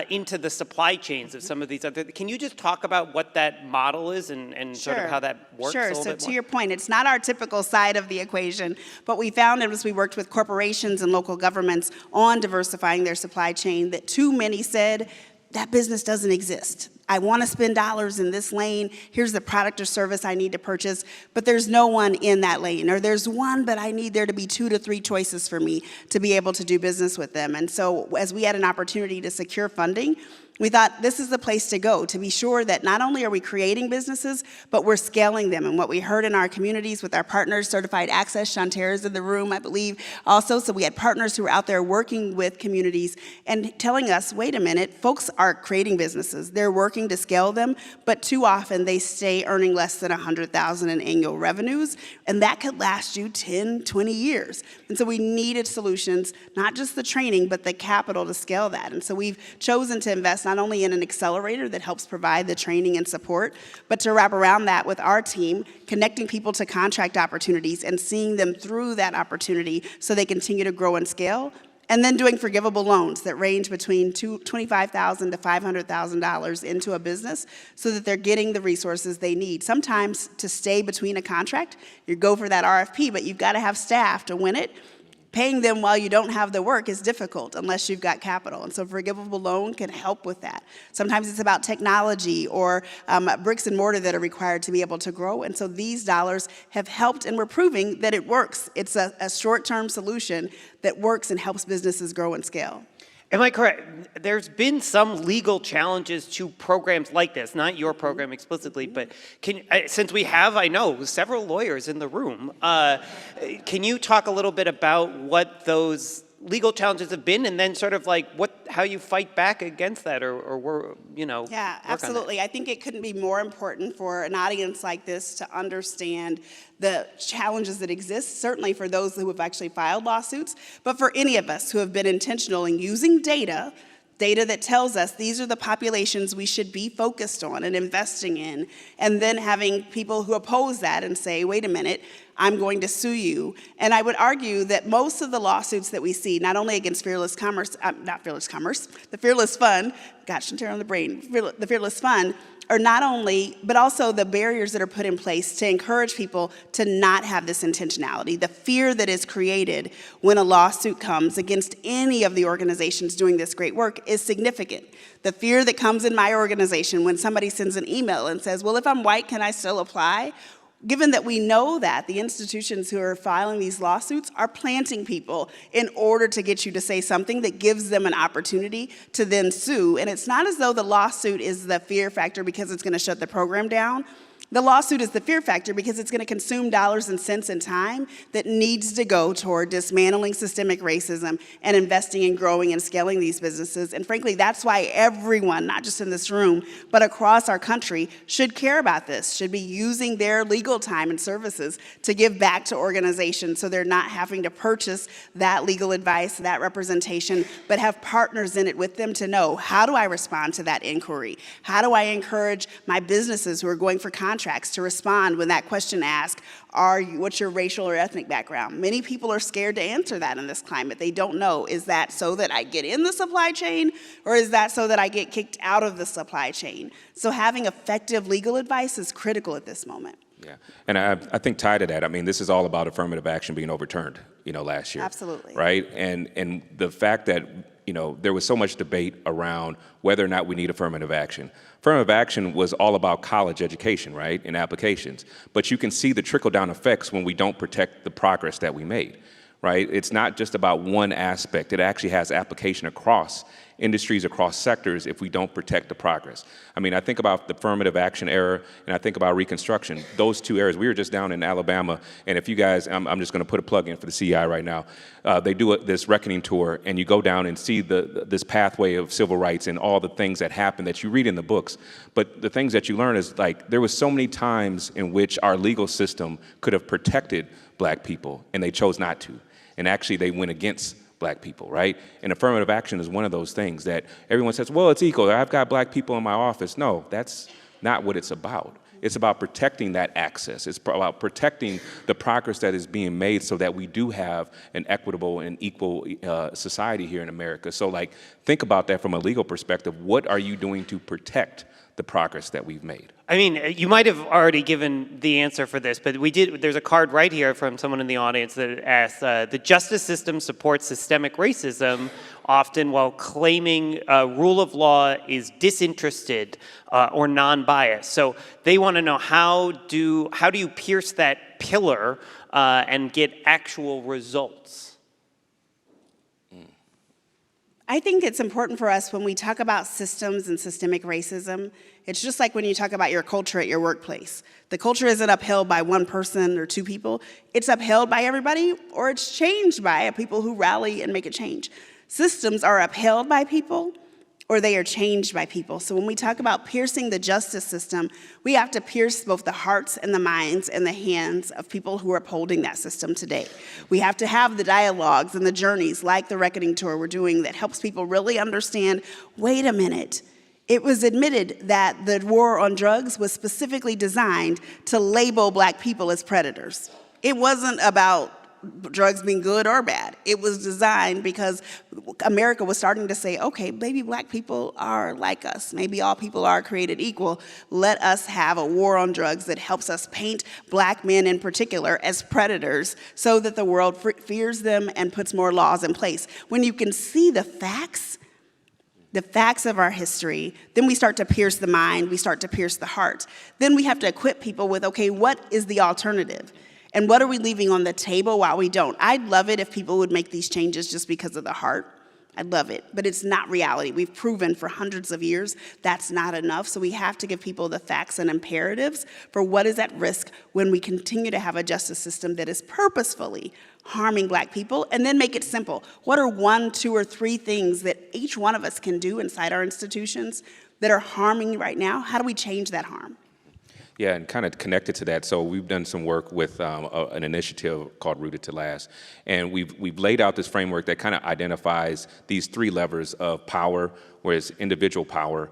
into the supply chains of some of these other. Can you just talk about what that model is and sort of how that works a little bit more? So to your point, it's not our typical side of the equation. What we found as we worked with corporations and local governments on diversifying their supply chain that too many said, that business doesn't exist. I want to spend dollars in this lane. Here's the product or service I need to purchase, but there's no one in that lane. Or there's one, but I need there to be 2 to 3 choices for me to be able to do business with them. And so as we had an opportunity to secure funding, we thought this is the place to go to be sure that not only are we creating businesses, but we're scaling them. And what we heard in our communities with our partners, Certified Access, Shantair is in the room, I believe, also. So we had partners who were out there working with communities and telling us, wait a minute, folks are creating businesses. They're working to scale them, but too often they stay earning less than $100,000 in annual revenues, and that could last you 10, 20 years. And so we needed solutions, not just the training, but the capital to scale that. And so we've chosen to invest invest not only in an accelerator that helps provide the training and support, but to wrap around that with our team, connecting people to contract opportunities and seeing them through that opportunity so they continue to grow and scale. And then doing forgivable loans that range between $25,000 to $500,000 into a business so that they're getting the resources they need. Sometimes to stay between a contract, you go for that RFP, but you've got to have staff to win it. Paying them while you don't have the work is difficult unless you've got capital. And so forgivable loan can help with that. Sometimes it's about technology or bricks and mortar that are required to be able to grow. And so these dollars have helped, and we're proving that it works. It's a short-term solution that works and helps businesses grow and scale. Am I correct? There's been some legal challenges to programs like this, not your program explicitly, but since we have, I know, several lawyers in the room, can you talk a little bit about what those legal challenges have been, and then sort of like how you fight back against that, or Yeah, absolutely. I think it couldn't be more important for an audience like this to understand the challenges that exist, certainly for those who have actually filed lawsuits, but for any of us who have been intentional in using data that tells us these are the populations we should be focused on and investing in, and then having people who oppose that and say, wait a minute, I'm going to sue you. And I would argue that most of the lawsuits that we see, not only against the Fearless Fund, gosh, I'm tearing on the brain, the Fearless Fund, are not only, but also the barriers that are put in place to encourage people to not have this intentionality. The fear that is created when a lawsuit comes against any of the organizations doing this great work is significant. The fear that comes in my organization when somebody sends an email and says, well, if I'm white, can I still apply? Given that we know that the institutions who are filing these lawsuits are planting people in order to get you to say something that gives them an opportunity to then sue. And it's not as though the lawsuit is the fear factor because it's going to shut the program down. The lawsuit is the fear factor because it's going to consume dollars and cents and time that needs to go toward dismantling systemic racism and investing in growing and scaling these businesses. And frankly, that's why everyone, not just in this room, but across our country, should care about this, should be using their legal time and services to give back to organizations so they're not having to purchase that legal advice, that representation, but have partners in it with them to know, how do I respond to that inquiry? How do I encourage my businesses who are going for contracts to respond when that question asks, what's your racial or ethnic background? Many people are scared to answer that in this climate. They don't know, is that so that I get in the supply chain, or is that so that I get kicked out of the supply chain? So having effective legal advice is critical at this moment. Yeah, and I think tied to that, I mean, this is all about affirmative action being overturned, last year. Absolutely. Right, and the fact that, there was so much debate around whether or not we need affirmative action. Affirmative action was all about college education, right, and applications. But you can see the trickle-down effects when we don't protect the progress that we made, right? It's not just about one aspect. It actually has application across industries, across sectors, if we don't protect the progress. I mean, I think about the affirmative action era, and I think about Reconstruction. Those two areas, we were just down in Alabama, and if you guys, I'm just gonna put a plug in for the CEI right now. They do this reckoning tour, and you go down and see this pathway of civil rights and all the things that happen that you read in the books. But the things that you learn is, like, there was so many times in which our legal system could have protected Black people, and they chose not to. And actually, they went against Black people, right? And affirmative action is one of those things that everyone says, well, it's equal. I've got Black people in my office. No, that's not what it's about. It's about protecting that access. It's about protecting the progress that is being made so that we do have an equitable and equal society here in America. So, like, think about that from a legal perspective. What are you doing to protect the progress that we've made? I mean, you might have already given the answer for this, but there's a card right here from someone in the audience that asks, the justice system supports systemic racism often while claiming rule of law is disinterested or non-biased. So they want to know, how do you pierce that pillar and get actual results? I think it's important for us when we talk about systems and systemic racism. It's just like when you talk about your culture at your workplace. The culture isn't upheld by one person or two people. It's upheld by everybody, or it's changed by people who rally and make a change. Systems are upheld by people, or they are changed by people. So when we talk about piercing the justice system, we have to pierce both the hearts and the minds and the hands of people who are upholding that system today. We have to have the dialogues and the journeys like the reckoning tour we're doing that helps people really understand, wait a minute, It was admitted that the war on drugs was specifically designed to label Black people as predators. It wasn't about drugs being good or bad. It was designed because America was starting to say, okay, maybe Black people are like us. Maybe all people are created equal. Let us have a war on drugs that helps us paint Black men in particular as predators so that the world fears them and puts more laws in place. When you can see the facts of our history, then we start to pierce the mind, we start to pierce the heart. Then we have to equip people with, okay, what is the alternative? And what are we leaving on the table while we don't? I'd love it if people would make these changes just because of the heart. I'd love it, but it's not reality. We've proven for hundreds of years that's not enough, so we have to give people the facts and imperatives for what is at risk when we continue to have a justice system that is purposefully harming Black people, and then make it simple. What are 1, 2, or 3 things that each one of us can do inside our institutions that are harming right now? How do we change that harm? Yeah, and kind of connected to that, so we've done some work with an initiative called Rooted to Last, and we've laid out this framework that kind of identifies these 3 levers of power, whereas individual power,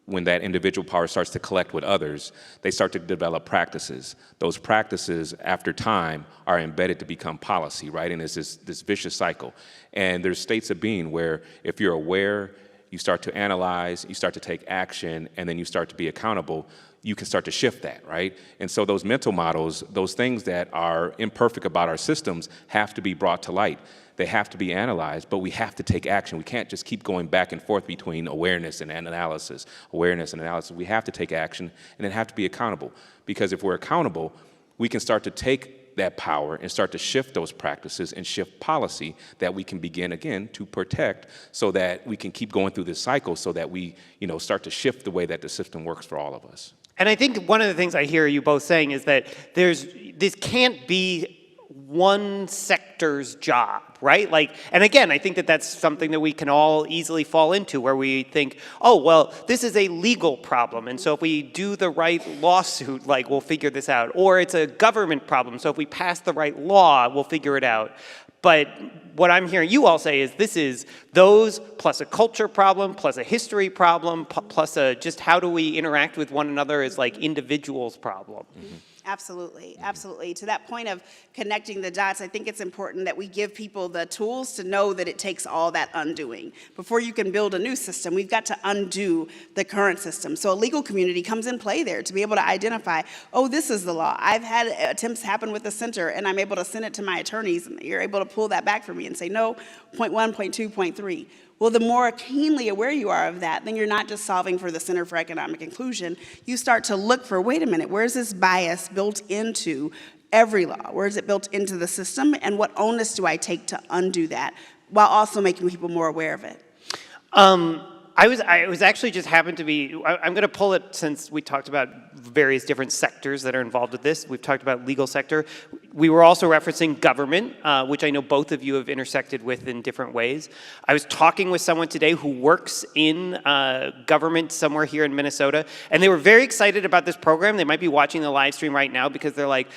when that individual power starts to collect with others, they start to develop practices. Those practices, after time, are embedded to become policy, right? And it's this vicious cycle. And there's states of being where if you're aware, you start to analyze, you start to take action, and then you start to be accountable, you can start to shift that, right? And so those mental models, those things that are imperfect about our systems have to be brought to light. They have to be analyzed, but we have to take action. We can't just keep going back and forth between awareness and analysis, awareness and analysis. We have to take action and then have to be accountable. Because if we're accountable, we can start to take that power and start to shift those practices and shift policy that we can begin again to protect so that we can keep going through this cycle so that we, start to shift the way that the system works for all of us. And I think one of the things I hear you both saying is that this can't be one sector's job, right? And again, I think that that's something that we can all easily fall into where we think, oh, well, this is a legal problem. And so if we do the right lawsuit, we'll figure this out. Or it's a government problem. So if we pass the right law, we'll figure it out. But what I'm hearing you all say is this is those plus a culture problem, plus a history problem, plus just how do we interact with one another is individuals problem. Mm-hmm. Absolutely, absolutely. To that point of connecting the dots, I think it's important that we give people the tools to know that it takes all that undoing. Before you can build a new system, we've got to undo the current system. So a legal community comes in play there to be able to identify, oh, this is the law. I've had attempts happen with the center, and I'm able to send it to my attorneys, and you're able to pull that back for me and say, no, point 1, point 2, point 3. Well, the more keenly aware you are of that, then you're not just solving for the Center for Economic Inclusion. You start to look for, wait a minute, where's this bias built into every law? Where is it built into the system? And what onus do I take to undo that while also making people more aware of it? I was actually just happened to be, I'm going to pull it since we talked about various different sectors that are involved with this. We've talked about legal sector. We were also referencing government, which I know both of you have intersected with in different ways. I was talking with someone today who works in government somewhere here in Minnesota, and they were very excited about this program. They might be watching the live stream right now because they're like,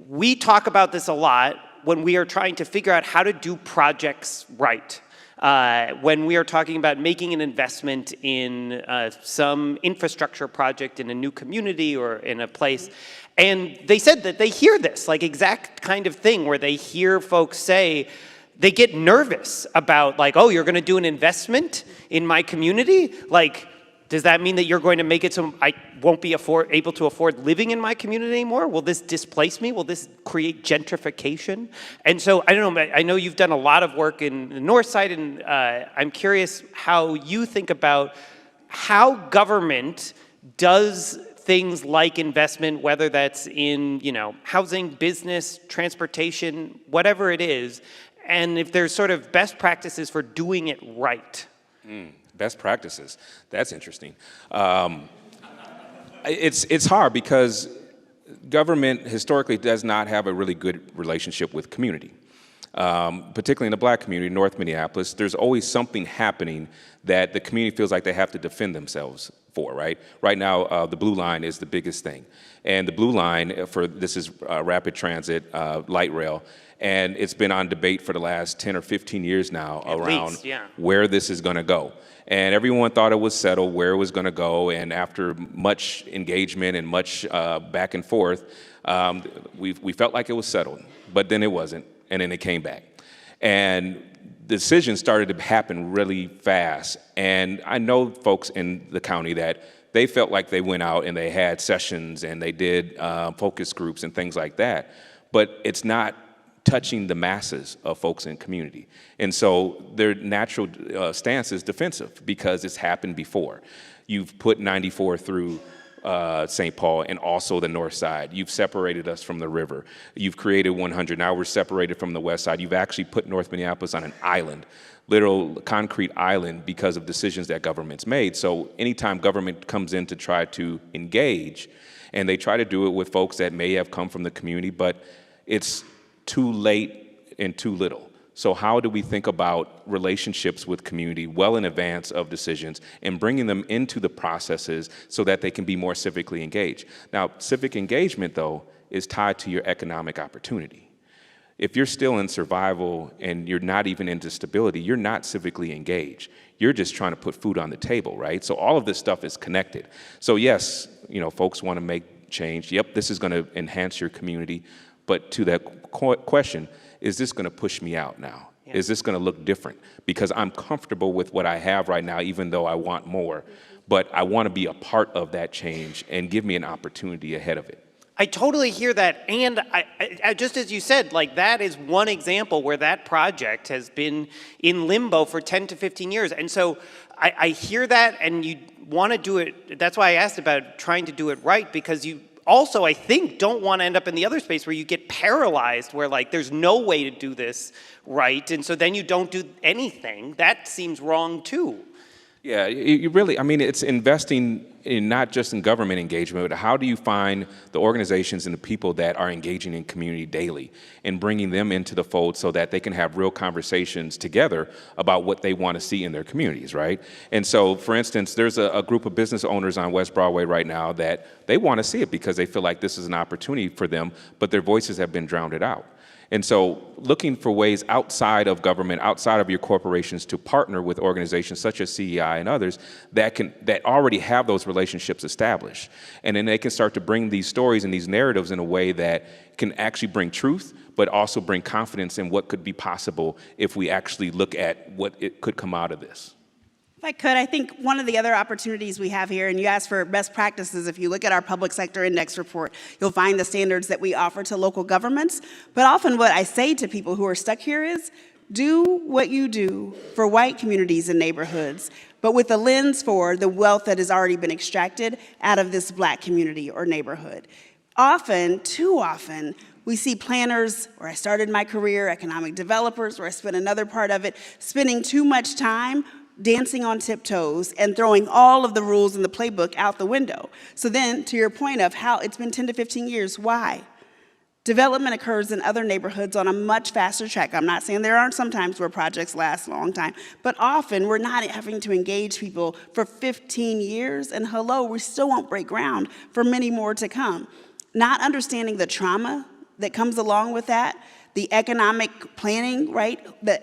we talk about this a lot when we are trying to figure out how to do projects right. When we are talking about making an investment in some infrastructure project in a new community or in a place. And they said that they hear this, exact kind of thing where they hear folks say, they get nervous about oh, you're going to do an investment in my community? Does that mean that you're going to make it so I won't be able to afford living in my community anymore? Will this displace me? Will this create gentrification? And so, I don't know, I know you've done a lot of work in the Northside, and I'm curious how you think about how government does things like investment, whether that's in, housing, business, transportation, whatever it is, and if there's sort of best practices for doing it right. Best practices. That's interesting. It's hard because government historically does not have a really good relationship with community. particularly in the Black community, North Minneapolis, there's always something happening that the community feels like they have to defend themselves for, right? Right now, the Blue Line is the biggest thing. And the Blue Line, this is rapid transit, light rail, and it's been on debate for the last 10 or 15 years now around where this is going to go. And everyone thought it was settled where it was going to go, and after much engagement and much back and forth, we felt like it was settled, but then it wasn't, and then it came back. And decisions started to happen really fast, and I know folks in the county that they felt like they went out and they had sessions and they did focus groups and things like that, but it's not touching the masses of folks in community. And so their natural stance is defensive because it's happened before. You've put 94 through St. Paul and also the north side. You've separated us from the river. You've created 100. Now we're separated from the west side. You've actually put North Minneapolis on an island, literal concrete island, because of decisions that government's made. So anytime government comes in to try to engage, and they try to do it with folks that may have come from the community, but it's too late and too little. So how do we think about relationships with community well in advance of decisions and bringing them into the processes so that they can be more civically engaged? Now, civic engagement, though, is tied to your economic opportunity. If you're still in survival and you're not even into stability, you're not civically engaged. You're just trying to put food on the table, right? So all of this stuff is connected. So yes, folks want to make change. Yep, this is going to enhance your community. But to that question, is this going to push me out now? Yeah. Is this going to look different? Because I'm comfortable with what I have right now, even though I want more. But I want to be a part of that change and give me an opportunity ahead of it. I totally hear that, and I just as you said, like that is one example where that project has been in limbo for 10 to 15 years. And so I hear that, and you want to do it. That's why I asked about trying to do it right, because you also, I think, don't want to end up in the other space where you get paralyzed, where like there's no way to do this right, and so then you don't do anything. That seems wrong too. Yeah, you really, it's investing in not just in government engagement, but how do you find the organizations and the people that are engaging in community daily and bringing them into the fold so that they can have real conversations together about what they want to see in their communities, right? And so, for instance, there's a group of business owners on West Broadway right now that they want to see it because they feel like this is an opportunity for them, but their voices have been drowned out. And so looking for ways outside of government, outside of your corporations, to partner with organizations such as CEI and others that already have those relationships established. And then they can start to bring these stories and these narratives in a way that can actually bring truth, but also bring confidence in what could be possible if we actually look at what it could come out of this. If I could, I think one of the other opportunities we have here, and you asked for best practices, if you look at our public sector index report, you'll find the standards that we offer to local governments. But often what I say to people who are stuck here is, do what you do for white communities and neighborhoods, but with a lens for the wealth that has already been extracted out of this Black community or neighborhood. Often, too often, we see planners, where I started my career, economic developers, where I spent another part of it, spending too much time dancing on tiptoes and throwing all of the rules in the playbook out the window. So then, to your point of how it's been 10 to 15 years, why? Development occurs in other neighborhoods on a much faster track. I'm not saying there aren't some times where projects last a long time, but often we're not having to engage people for 15 years, and hello, we still won't break ground for many more to come. Not understanding the trauma that comes along with that, the economic planning, right, the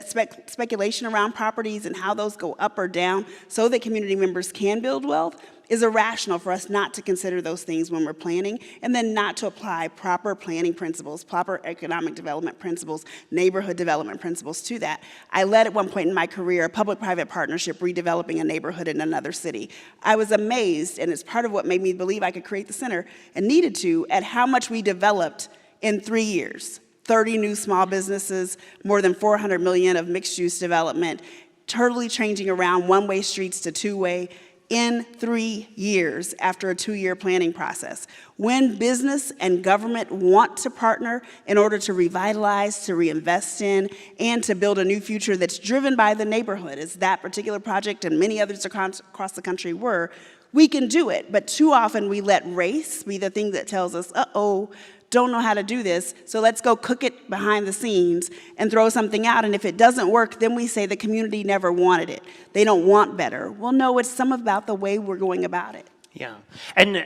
speculation around properties and how those go up or down so that community members can build wealth is irrational for us not to consider those things when we're planning, and then not to apply proper planning principles, proper economic development principles, neighborhood development principles to that. I led at one point in my career a public-private partnership redeveloping a neighborhood in another city. I was amazed, and it's part of what made me believe I could create the center, and needed to, at how much we developed in 3 years. 30 new small businesses, more than 400 million of mixed-use development, totally changing around one-way streets to two-way in 3 years after a 2-year planning process. When business and government want to partner in order to revitalize, to reinvest in, and to build a new future that's driven by the neighborhood, as that particular project and many others across the country were, we can do it. But too often we let race be the thing that tells us, uh-oh, don't know how to do this, so let's go cook it behind the scenes and throw something out, and if it doesn't work, then we say the community never wanted it. They don't want better. Well, no, it's some about the way we're going about it. Yeah, and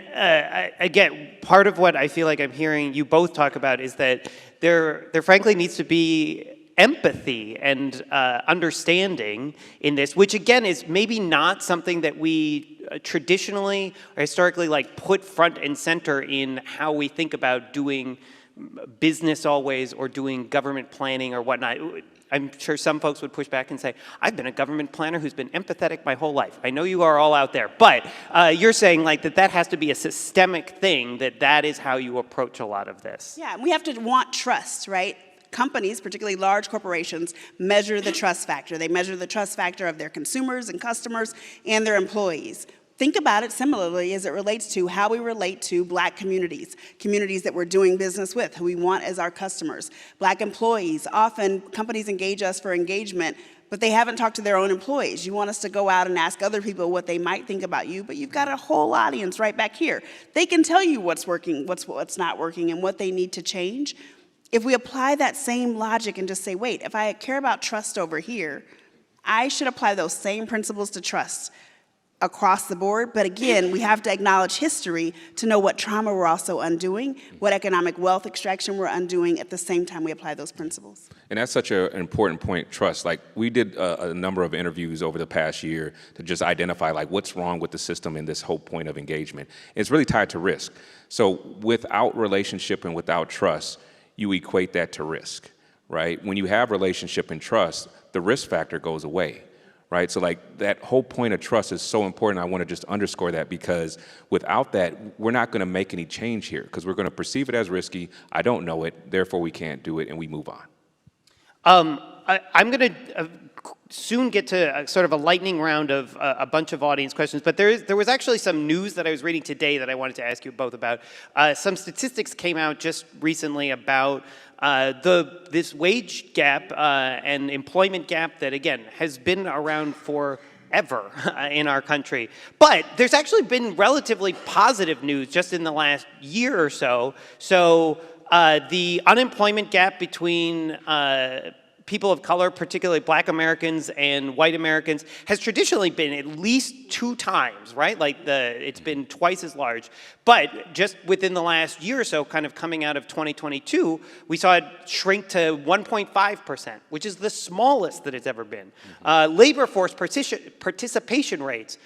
again, part of what I feel like I'm hearing you both talk about is that there frankly needs to be empathy and understanding in this, which again is maybe not something that we traditionally or historically like put front and center in how we think about doing business always or doing government planning or whatnot. I'm sure some folks would push back and say, I've been a government planner who's been empathetic my whole life. I know you are all out there, but you're saying like that has to be a systemic thing, that is how you approach a lot of this. Yeah, we have to want trust, right? Companies, particularly large corporations, measure the trust factor. They measure the trust factor of their consumers and customers and their employees. Think about it similarly as it relates to how we relate to Black communities, communities that we're doing business with, who we want as our customers. Black employees, often companies engage us for engagement, but they haven't talked to their own employees. You want us to go out and ask other people what they might think about you, but you've got a whole audience right back here. They can tell you what's working, what's not working, and what they need to change. If we apply that same logic and just say, wait, if I care about trust over here, I should apply those same principles to trust across the board. But again, we have to acknowledge history to know what trauma we're also undoing, what economic wealth extraction we're undoing at the same time we apply those principles. And that's such an important point, trust. Like, we did a number of interviews over the past year to just identify like what's wrong with the system and this whole point of engagement. It's really tied to risk. So without relationship and without trust, you equate that to risk, right? When you have relationship and trust, the risk factor goes away, right? So like that whole point of trust is so important. I want to just underscore that, because without that, we're not going to make any change here, because we're going to perceive it as risky. I don't know it, therefore we can't do it, and we move on. I'm going to soon get to sort of a lightning round of a bunch of audience questions, but there was actually some news that I was reading today that I wanted to ask you both about. Some statistics came out just recently about this wage gap and employment gap that, again, has been around forever in our country. But there's actually been relatively positive news just in the last year or so. So the unemployment gap between people of color, particularly Black Americans and white Americans, has traditionally been at least 2 times, right? Like it's been twice as large. But just within the last year or so, kind of coming out of 2022, we saw it shrink to 1.5%, which is the smallest that it's ever been. Labor force participation rates,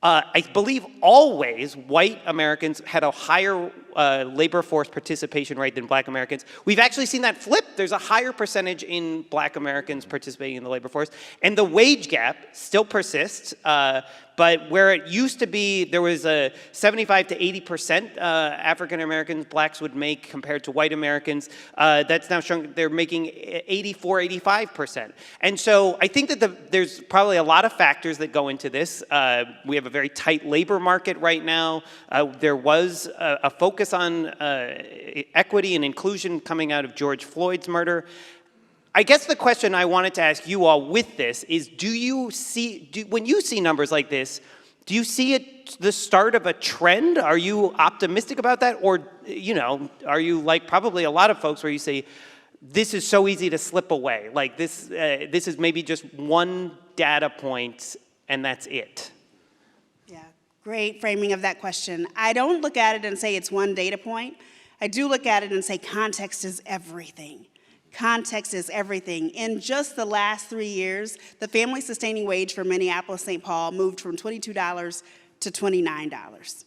I believe always white Americans had a higher labor force participation rate than Black Americans. We've actually seen that flip. There's a higher percentage in Black Americans participating in the labor force. And the wage gap still persists. But where it used to be, there was a 75 to 80% African Americans, Blacks would make compared to white Americans. That's now shrunk. They're making 84, 85%. And so I think that there's probably a lot of factors that go into this. We have a very tight labor market right now. There was a focus on equity and inclusion coming out of George Floyd's murder. I guess the question I wanted to ask you all with this is, when you see numbers like this, do you see it the start of a trend? Are you optimistic about that? Or, are you like probably a lot of folks where you say, this is so easy to slip away? Like this is maybe just one data point and that's it. Yeah, great framing of that question. I don't look at it and say it's one data point. I do look at it and say context is everything. Context is everything. In just the last 3 years, the family sustaining wage for Minneapolis-St. Paul moved from $22 to $29.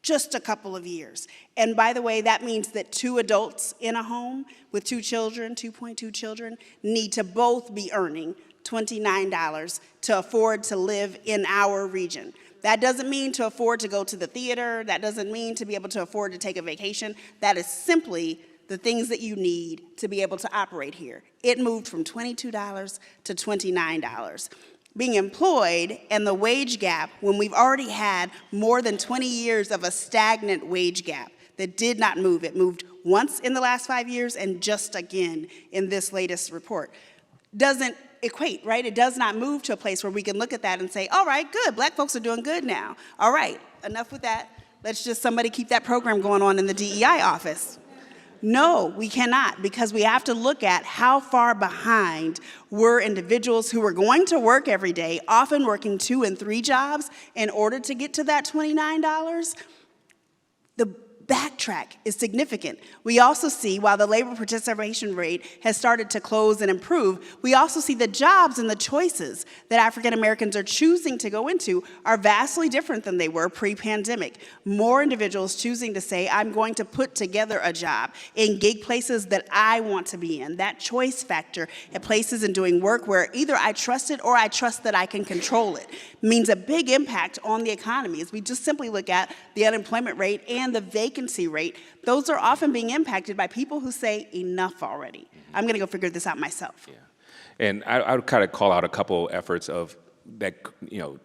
Just a couple of years. And by the way, that means that 2 adults in a home with 2 children, 2.2 children, need to both be earning $29 to afford to live in our region. That doesn't mean to afford to go to the theater. That doesn't mean to be able to afford to take a vacation. That is simply the things that you need to be able to operate here. It moved from $22 to $29. Being employed and the wage gap, when we've already had more than 20 years of a stagnant wage gap that did not move. It moved once in the last 5 years and just again in this latest report. Doesn't equate, right? It does not move to a place where we can look at that and say, all right, good, Black folks are doing good now. All right, enough with that. Let's just somebody keep that program going on in the DEI office. No, we cannot, because we have to look at how far behind were individuals who were going to work every day, often working 2 and 3 jobs in order to get to that $29. The backtrack is significant. We also see, while the labor participation rate has started to close and improve, we also see the jobs and the choices that African Americans are choosing to go into are vastly different than they were pre-pandemic. More individuals choosing to say, I'm going to put together a job in gig places that I want to be in. That choice factor at places and doing work where either I trust it or I trust that I can control it means a big impact on the economy. As we just simply look at the unemployment rate and the vacancy rate, those are often being impacted by people who say, enough already. I'm going to go figure this out myself. Yeah. And I would kind of call out a couple efforts of that,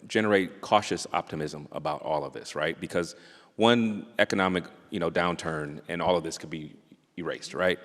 generate cautious optimism about all of this, right? Because one economic, downturn and all of this could be erased, right?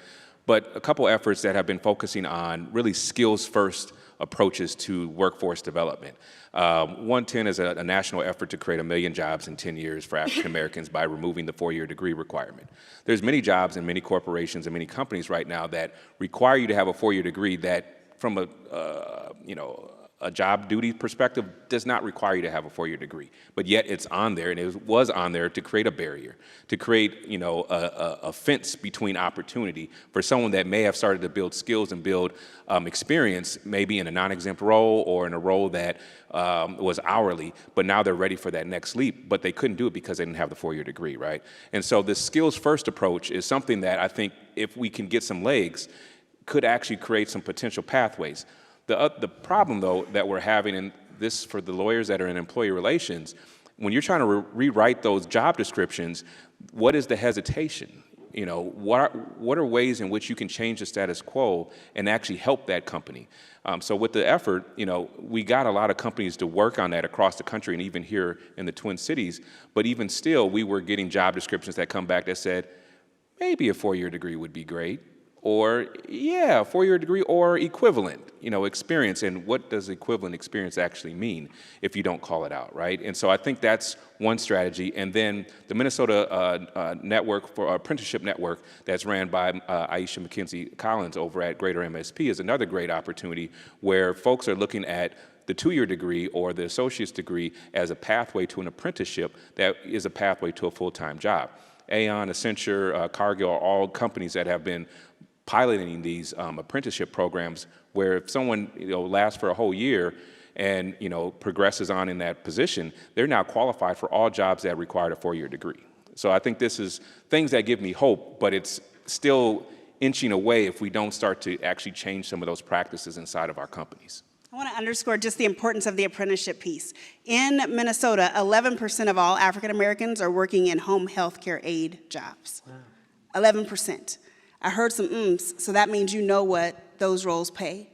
But a couple efforts that have been focusing on really skills-first approaches to workforce development. 110 is a national effort to create 1 million jobs in 10 years for African Americans by removing the 4-year degree requirement. There's many jobs in many corporations and many companies right now that require you to have a 4-year degree that, from a job duty perspective, does not require you to have a 4-year degree. But yet it's on there, and it was on there to create a barrier, to create a fence between opportunity for someone that may have started to build skills and build experience, maybe in a non-exempt role or in a role that was hourly, but now they're ready for that next leap, but they couldn't do it because they didn't have the 4-year degree, right? And so this skills-first approach is something that I think, if we can get some legs, could actually create some potential pathways. The problem, though, that we're having, and this for the lawyers that are in employee relations, when you're trying to rewrite those job descriptions, what is the hesitation? What are ways in which you can change the status quo and actually help that company? So with the effort, we got a lot of companies to work on that across the country and even here in the Twin Cities, but even still, we were getting job descriptions that come back that said, maybe a 4-year degree would be great. Or, yeah, a 4-year degree or equivalent, experience. And what does equivalent experience actually mean if you don't call it out, right? And so I think that's one strategy. And then the Minnesota Network for Apprenticeship Network that's ran by Aisha McKenzie Collins over at Greater MSP is another great opportunity where folks are looking at the 2-year degree or the associate's degree as a pathway to an apprenticeship that is a pathway to a full-time job. Aon, Accenture, Cargill are all companies that have been piloting these apprenticeship programs where if someone lasts for a whole year and progresses on in that position, they're now qualified for all jobs that require a 4-year degree. So I think this is things that give me hope, but it's still inching away if we don't start to actually change some of those practices inside of our companies. I want to underscore just the importance of the apprenticeship piece. In Minnesota, 11% of all African Americans are working in home health care aid jobs. Wow. 11%. I heard some ums, so that means you know what those roles pay.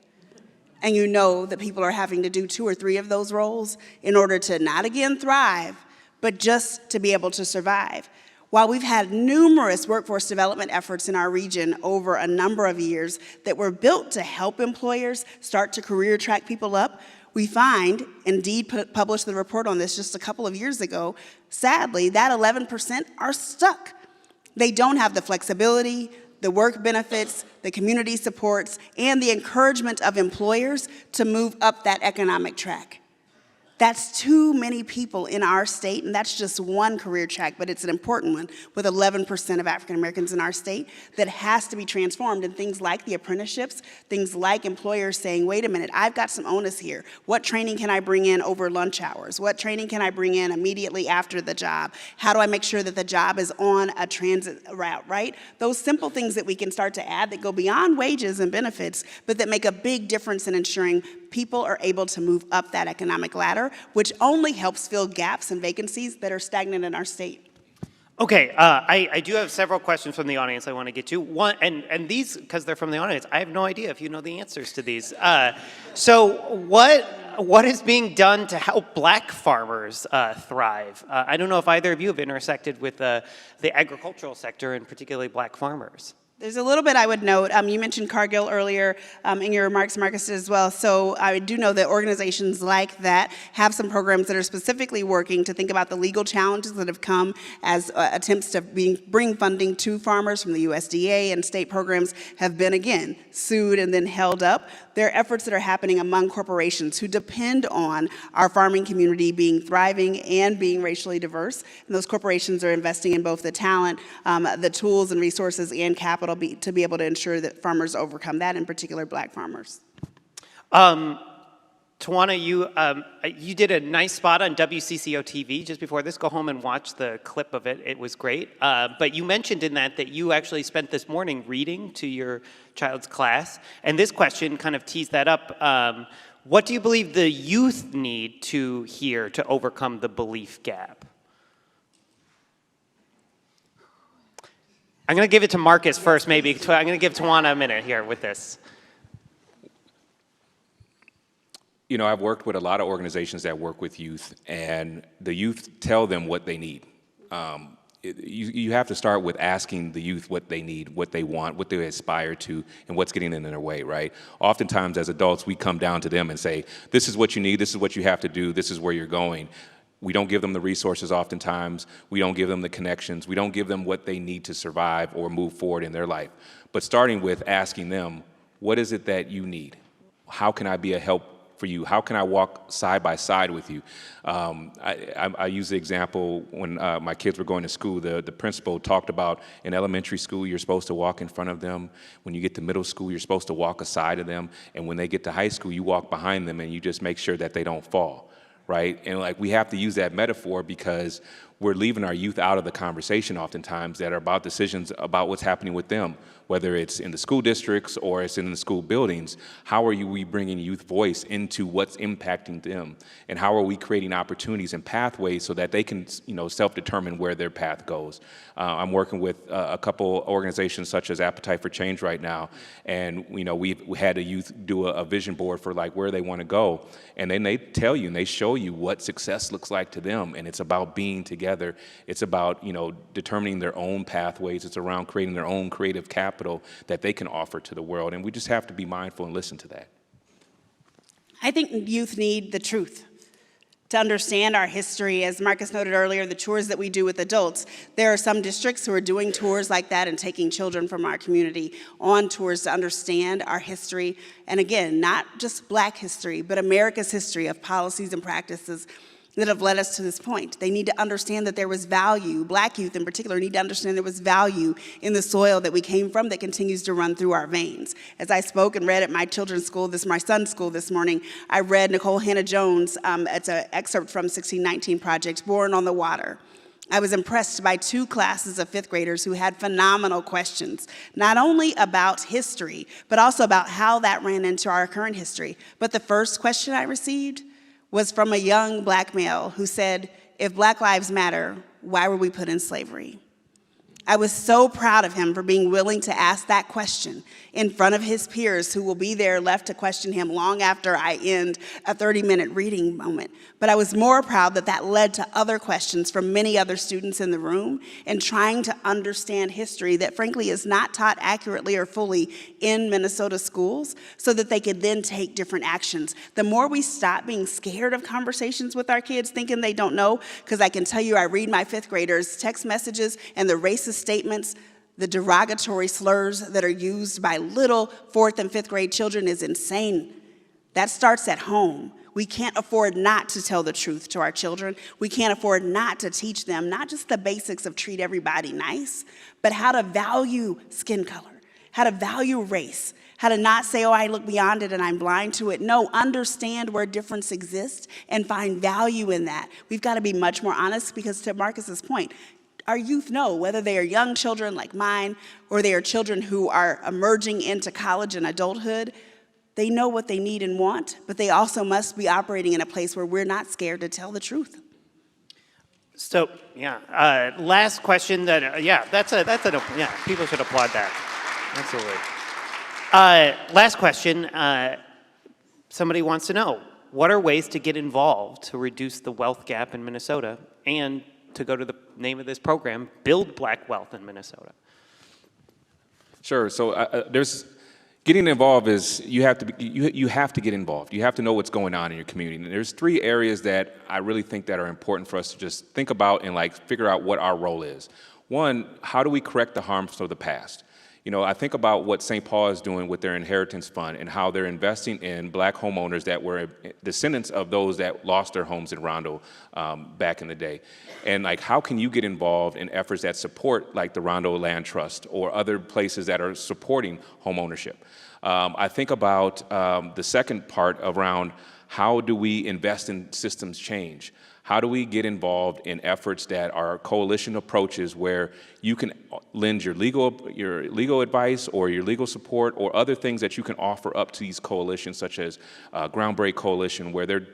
And you know that people are having to do 2 or 3 of those roles in order to not again thrive, but just to be able to survive. While we've had numerous workforce development efforts in our region over a number of years that were built to help employers start to career track people up, we find, Indeed published the report on this just a couple of years ago, sadly, that 11% are stuck. They don't have the flexibility, the work benefits, the community supports, and the encouragement of employers to move up that economic track. That's too many people in our state, and that's just one career track, but it's an important one, with 11% of African Americans in our state that has to be transformed. And things like the apprenticeships, things like employers saying, wait a minute, I've got some onus here. What training can I bring in over lunch hours? What training can I bring in immediately after the job? How do I make sure that the job is on a transit route, right? Those simple things that we can start to add that go beyond wages and benefits, but that make a big difference in ensuring people are able to move up that economic ladder, which only helps fill gaps and vacancies that are stagnant in our state. Okay, I do have several questions from the audience I want to get to. One, and these, because they're from the audience, I have no idea if you know the answers to these. So what is being done to help Black farmers thrive? I don't know if either of you have intersected with the agricultural sector and particularly Black farmers. There's a little bit I would note. You mentioned Cargill earlier in your remarks, Marcus, as well. So I do know that organizations like that have some programs that are specifically working to think about the legal challenges that have come as attempts to bring funding to farmers from the USDA, and state programs have been, again, sued and then held up. There are efforts that are happening among corporations who depend on our farming community being thriving and being racially diverse. And those corporations are investing in both the talent, the tools and resources, and capital to be able to ensure that farmers overcome that, in particular Black farmers. Tawanna, you did a nice spot on WCCO TV just before this. Go home and watch the clip of it. It was great. But you mentioned in that you actually spent this morning reading to your child's class. And this question kind of teased that up. What do you believe the youth need to hear to overcome the belief gap? I'm going to give it to Marcus first, maybe. I'm going to give Tawanna a minute here with this. You know, I've worked with a lot of organizations that work with youth, and the youth tell them what they need. You have to start with asking the youth what they need, what they want, what they aspire to, and what's getting in their way, right? Oftentimes, as adults, we come down to them and say, this is what you need, this is what you have to do, this is where you're going. We don't give them the resources oftentimes. We don't give them the connections. We don't give them what they need to survive or move forward in their life. But starting with asking them, what is it that you need? How can I be a help for you? How can I walk side by side with you? I use the example when my kids were going to school, the principal talked about in elementary school, you're supposed to walk in front of them. When you get to middle school, you're supposed to walk aside of them. And when they get to high school, you walk behind them and you just make sure that they don't fall. Right? And like we have to use that metaphor because we're leaving our youth out of the conversation oftentimes that are about decisions about what's happening with them, whether it's in the school districts or it's in the school buildings. How are we bringing youth voice into what's impacting them? And how are we creating opportunities and pathways so that they can, self-determine where their path goes? I'm working with a couple organizations such as Appetite for Change right now, and we had a youth do a vision board for like where they want to go, and then they tell you and they show you what success looks like to them, and it's about being together. It's about determining their own pathways. It's around creating their own creative capital that they can offer to the world, and we just have to be mindful and listen to that. I think youth need the truth. To understand our history, as Marcus noted earlier, the tours that we do with adults, there are some districts who are doing tours like that and taking children from our community on tours to understand our history. And again, not just Black history, but America's history of policies and practices that have led us to this point. They need to understand that there was value. Black youth in particular need to understand there was value in the soil that we came from that continues to run through our veins. As I spoke and read at my children's school, my son's school this morning, I read Nicole Hannah-Jones. It's an excerpt from 1619 Project, Born on the Water. I was impressed by 2 classes of 5th graders who had phenomenal questions, not only about history, but also about how that ran into our current history. But the first question I received was from a young Black male who said, if Black lives matter, why were we put in slavery? I was so proud of him for being willing to ask that question in front of his peers who will be there left to question him long after I end a 30-minute reading moment. But I was more proud that that led to other questions from many other students in the room and trying to understand history that frankly is not taught accurately or fully in Minnesota schools so that they could then take different actions. The more we stop being scared of conversations with our kids thinking they don't know, because I can tell you I read my 5th graders' text messages and the racist statements, the derogatory slurs that are used by little 4th and 5th grade children is insane. That starts at home. We can't afford not to tell the truth to our children. We can't afford not to teach them not just the basics of treat everybody nice, but how to value skin color, how to value race, how to not say, oh, I look beyond it and I'm blind to it. No, understand where difference exists and find value in that. We've got to be much more honest because to Marcus's point, our youth know, whether they are young children like mine or they are children who are emerging into college and adulthood, they know what they need and want, but they also must be operating in a place where we're not scared to tell the truth. So, last question people should applaud that. Absolutely. Last question, somebody wants to know, what are ways to get involved to reduce the wealth gap in Minnesota and to go to the name of this program, Build Black Wealth in Minnesota? Sure. So there's getting involved is you have to get involved. You have to know what's going on in your community. And there's 3 areas that I really think that are important for us to just think about and like figure out what our role is. One, how do we correct the harms of the past? You know, I think about what St. Paul is doing with their inheritance fund and how they're investing in black homeowners that were descendants of those that lost their homes in Rondo back in the day. And like, how can you get involved in efforts that support like the Rondo Land Trust or other places that are supporting home ownership? I think about the second part around how do we invest in systems change? How do we get involved in efforts that are coalition approaches where you can lend your legal advice or your legal support or other things that you can offer up to these coalitions, such as Groundbreak Coalition, where they're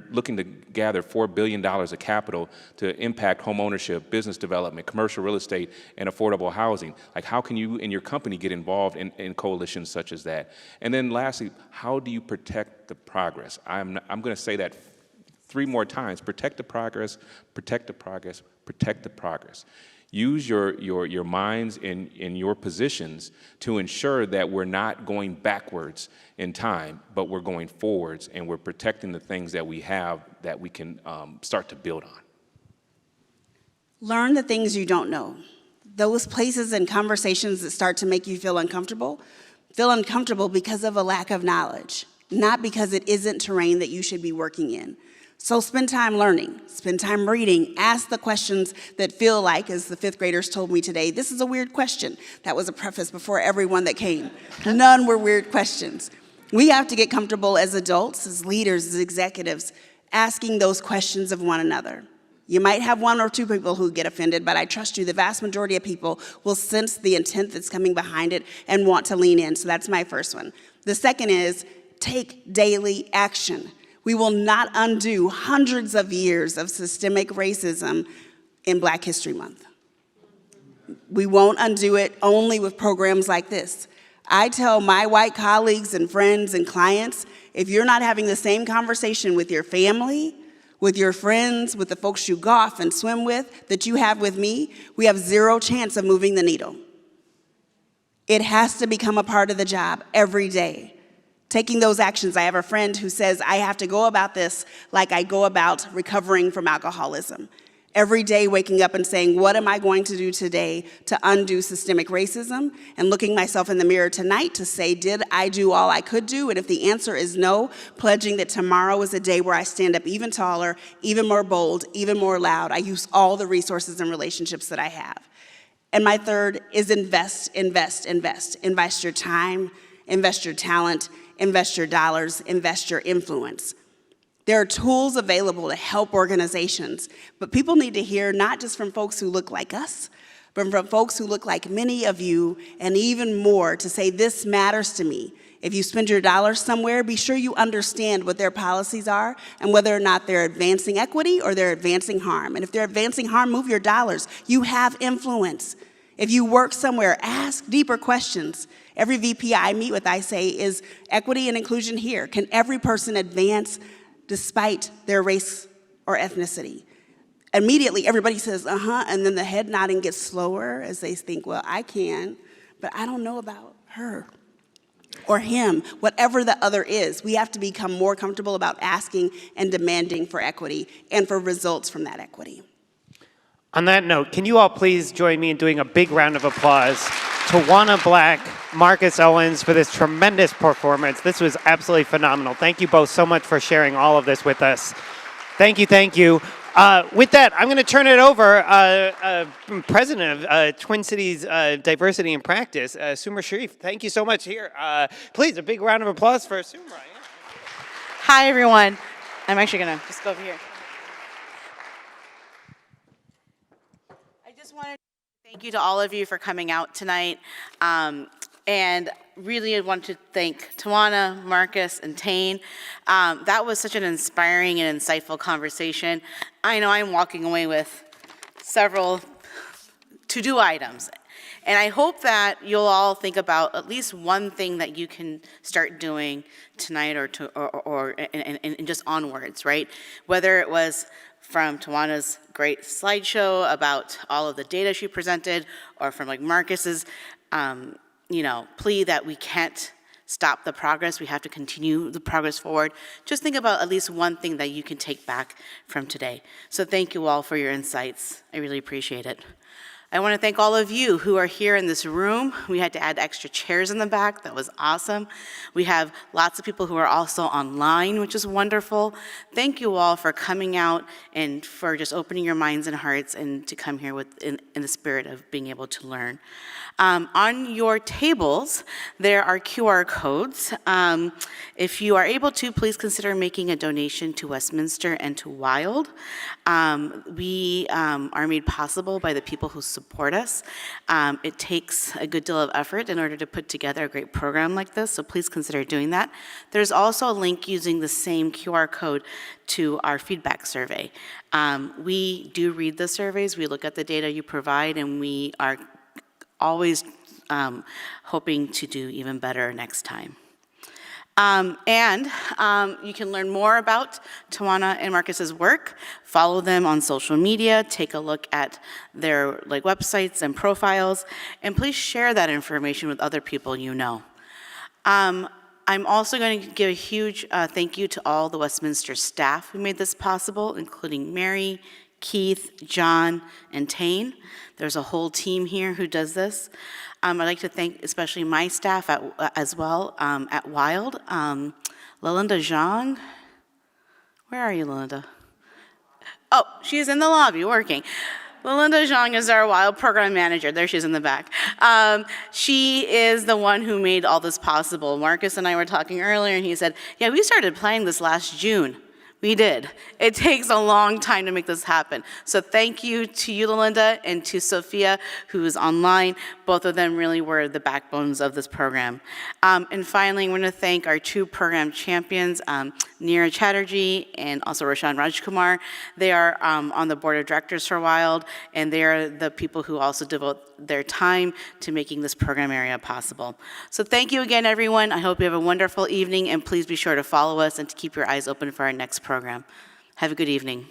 looking to gather $4 billion of capital to impact home ownership, business development, commercial real estate, and affordable housing. Like, how can you and your company get involved in coalitions such as that? And then lastly, how do you protect the progress? I'm going to say that 3 more times: protect the progress, protect the progress, protect the progress. Use your minds and your positions to ensure that we're not going backwards in time, but we're going forwards, and we're protecting the things that we have that we can start to build on. Learn the things you don't know. Those places and conversations that start to make you feel uncomfortable because of a lack of knowledge, not because it isn't terrain that you should be working in. So spend time learning, spend time reading, ask the questions that feel like, as the 5th graders told me today, this is a weird question. That was a preface before everyone that came. None were weird questions. We have to get comfortable as adults, as leaders, as executives, asking those questions of one another. You might have 1 or 2 people who get offended, but I trust you, the vast majority of people will sense the intent that's coming behind it and want to lean in. So that's my first one. The second is take daily action. We will not undo hundreds of years of systemic racism in Black History Month. We won't undo it only with programs like this. I tell my white colleagues and friends and clients, if you're not having the same conversation with your family, with your friends, with the folks you golf and swim with that you have with me, we have 0 chance of moving the needle. It has to become a part of the job every day. Taking those actions. I have a friend who says, I have to go about this like I go about recovering from alcoholism. Every day waking up and saying, what am I going to do today to undo systemic racism? And looking myself in the mirror tonight to say, did I do all I could do? And if the answer is no, pledging that tomorrow is a day where I stand up even taller, even more bold, even more loud. I use all the resources and relationships that I have. And my third is invest, invest, invest. Invest your time, invest your talent, invest your dollars, invest your influence. There are tools available to help organizations, but people need to hear not just from folks who look like us, but from folks who look like many of you and even more to say, this matters to me. If you spend your dollars somewhere, be sure you understand what their policies are and whether or not they're advancing equity or they're advancing harm. And if they're advancing harm, move your dollars. You have influence. If you work somewhere, ask deeper questions. Every VP I meet with, I say, is equity and inclusion here? Can every person advance despite their race or ethnicity? Immediately, everybody says, and then the head nodding gets slower as they think, well, I can, but I don't know about her or him, whatever the other is. We have to become more comfortable about asking and demanding for equity and for results from that equity. On that note, can you all please join me in doing a big round of applause to Tawanna Black, Marcus Owens for this tremendous performance. This was absolutely phenomenal. Thank you both so much for sharing all of this with us. Thank you, thank you. With that, I'm going to turn it over, President of Twin Cities Diversity and Practice, Sumar Sharif. Thank you so much here. Please, a big round of applause for Sumar. Hi, everyone. I'm actually going to just go over here. I just wanted to thank you to all of you for coming out tonight. And really I want to thank Tawanna, Marcus, and Tane. That was such an inspiring and insightful conversation. I know I'm walking away with several to-do items. And I hope that you'll all think about at least one thing that you can start doing tonight or just onwards, right? Whether it was from Tawanna's great slideshow about all of the data she presented, or from like Marcus's plea that we can't stop the progress. We have to continue the progress forward. Just think about at least one thing that you can take back from today. So thank you all for your insights. I really appreciate it. I want to thank all of you who are here in this room. We had to add extra chairs in the back. That was awesome. We have lots of people who are also online, which is wonderful. Thank you all for coming out and for just opening your minds and hearts and to come here in the spirit of being able to learn. On your tables, there are QR codes. If you are able to, please consider making a donation to Westminster and to W.I.L.D. We are made possible by the people who support us. It takes a good deal of effort in order to put together a great program like this, so please consider doing that. There's also a link using the same QR code to our feedback survey. We do read the surveys, we look at the data you provide, and we are always hoping to do even better next time. You can learn more about Tawanna and Marcus's work. Follow them on social media. Take a look at their websites and profiles, and please share that information with other people you know. I'm also going to give a huge thank you to all the Westminster staff who made this possible, including Mary, Keith, John, and Tane. There's a whole team here who does this. I'd like to thank especially my staff as well at W.I.L.D. Lalinda Zhang. Where are you, Lalinda? Oh, she's in the lobby working. Lalinda Zhang is our W.I.L.D. program manager. There she is in the back. She is the one who made all this possible. Marcus and I were talking earlier, and he said, yeah, we started planning this last June. We did. It takes a long time to make this happen. So thank you to you, Lalinda, and to Sophia, who is online. Both of them really were the backbones of this program. And finally, I want to thank our two program champions, Neera Chatterjee and also Roshan Rajkumar. They are on the board of directors for W.I.L.D, and they are the people who also devote their time to making this program area possible. So thank you again, everyone. I hope you have a wonderful evening, and please be sure to follow us and to keep your eyes open for our next program. Have a good evening.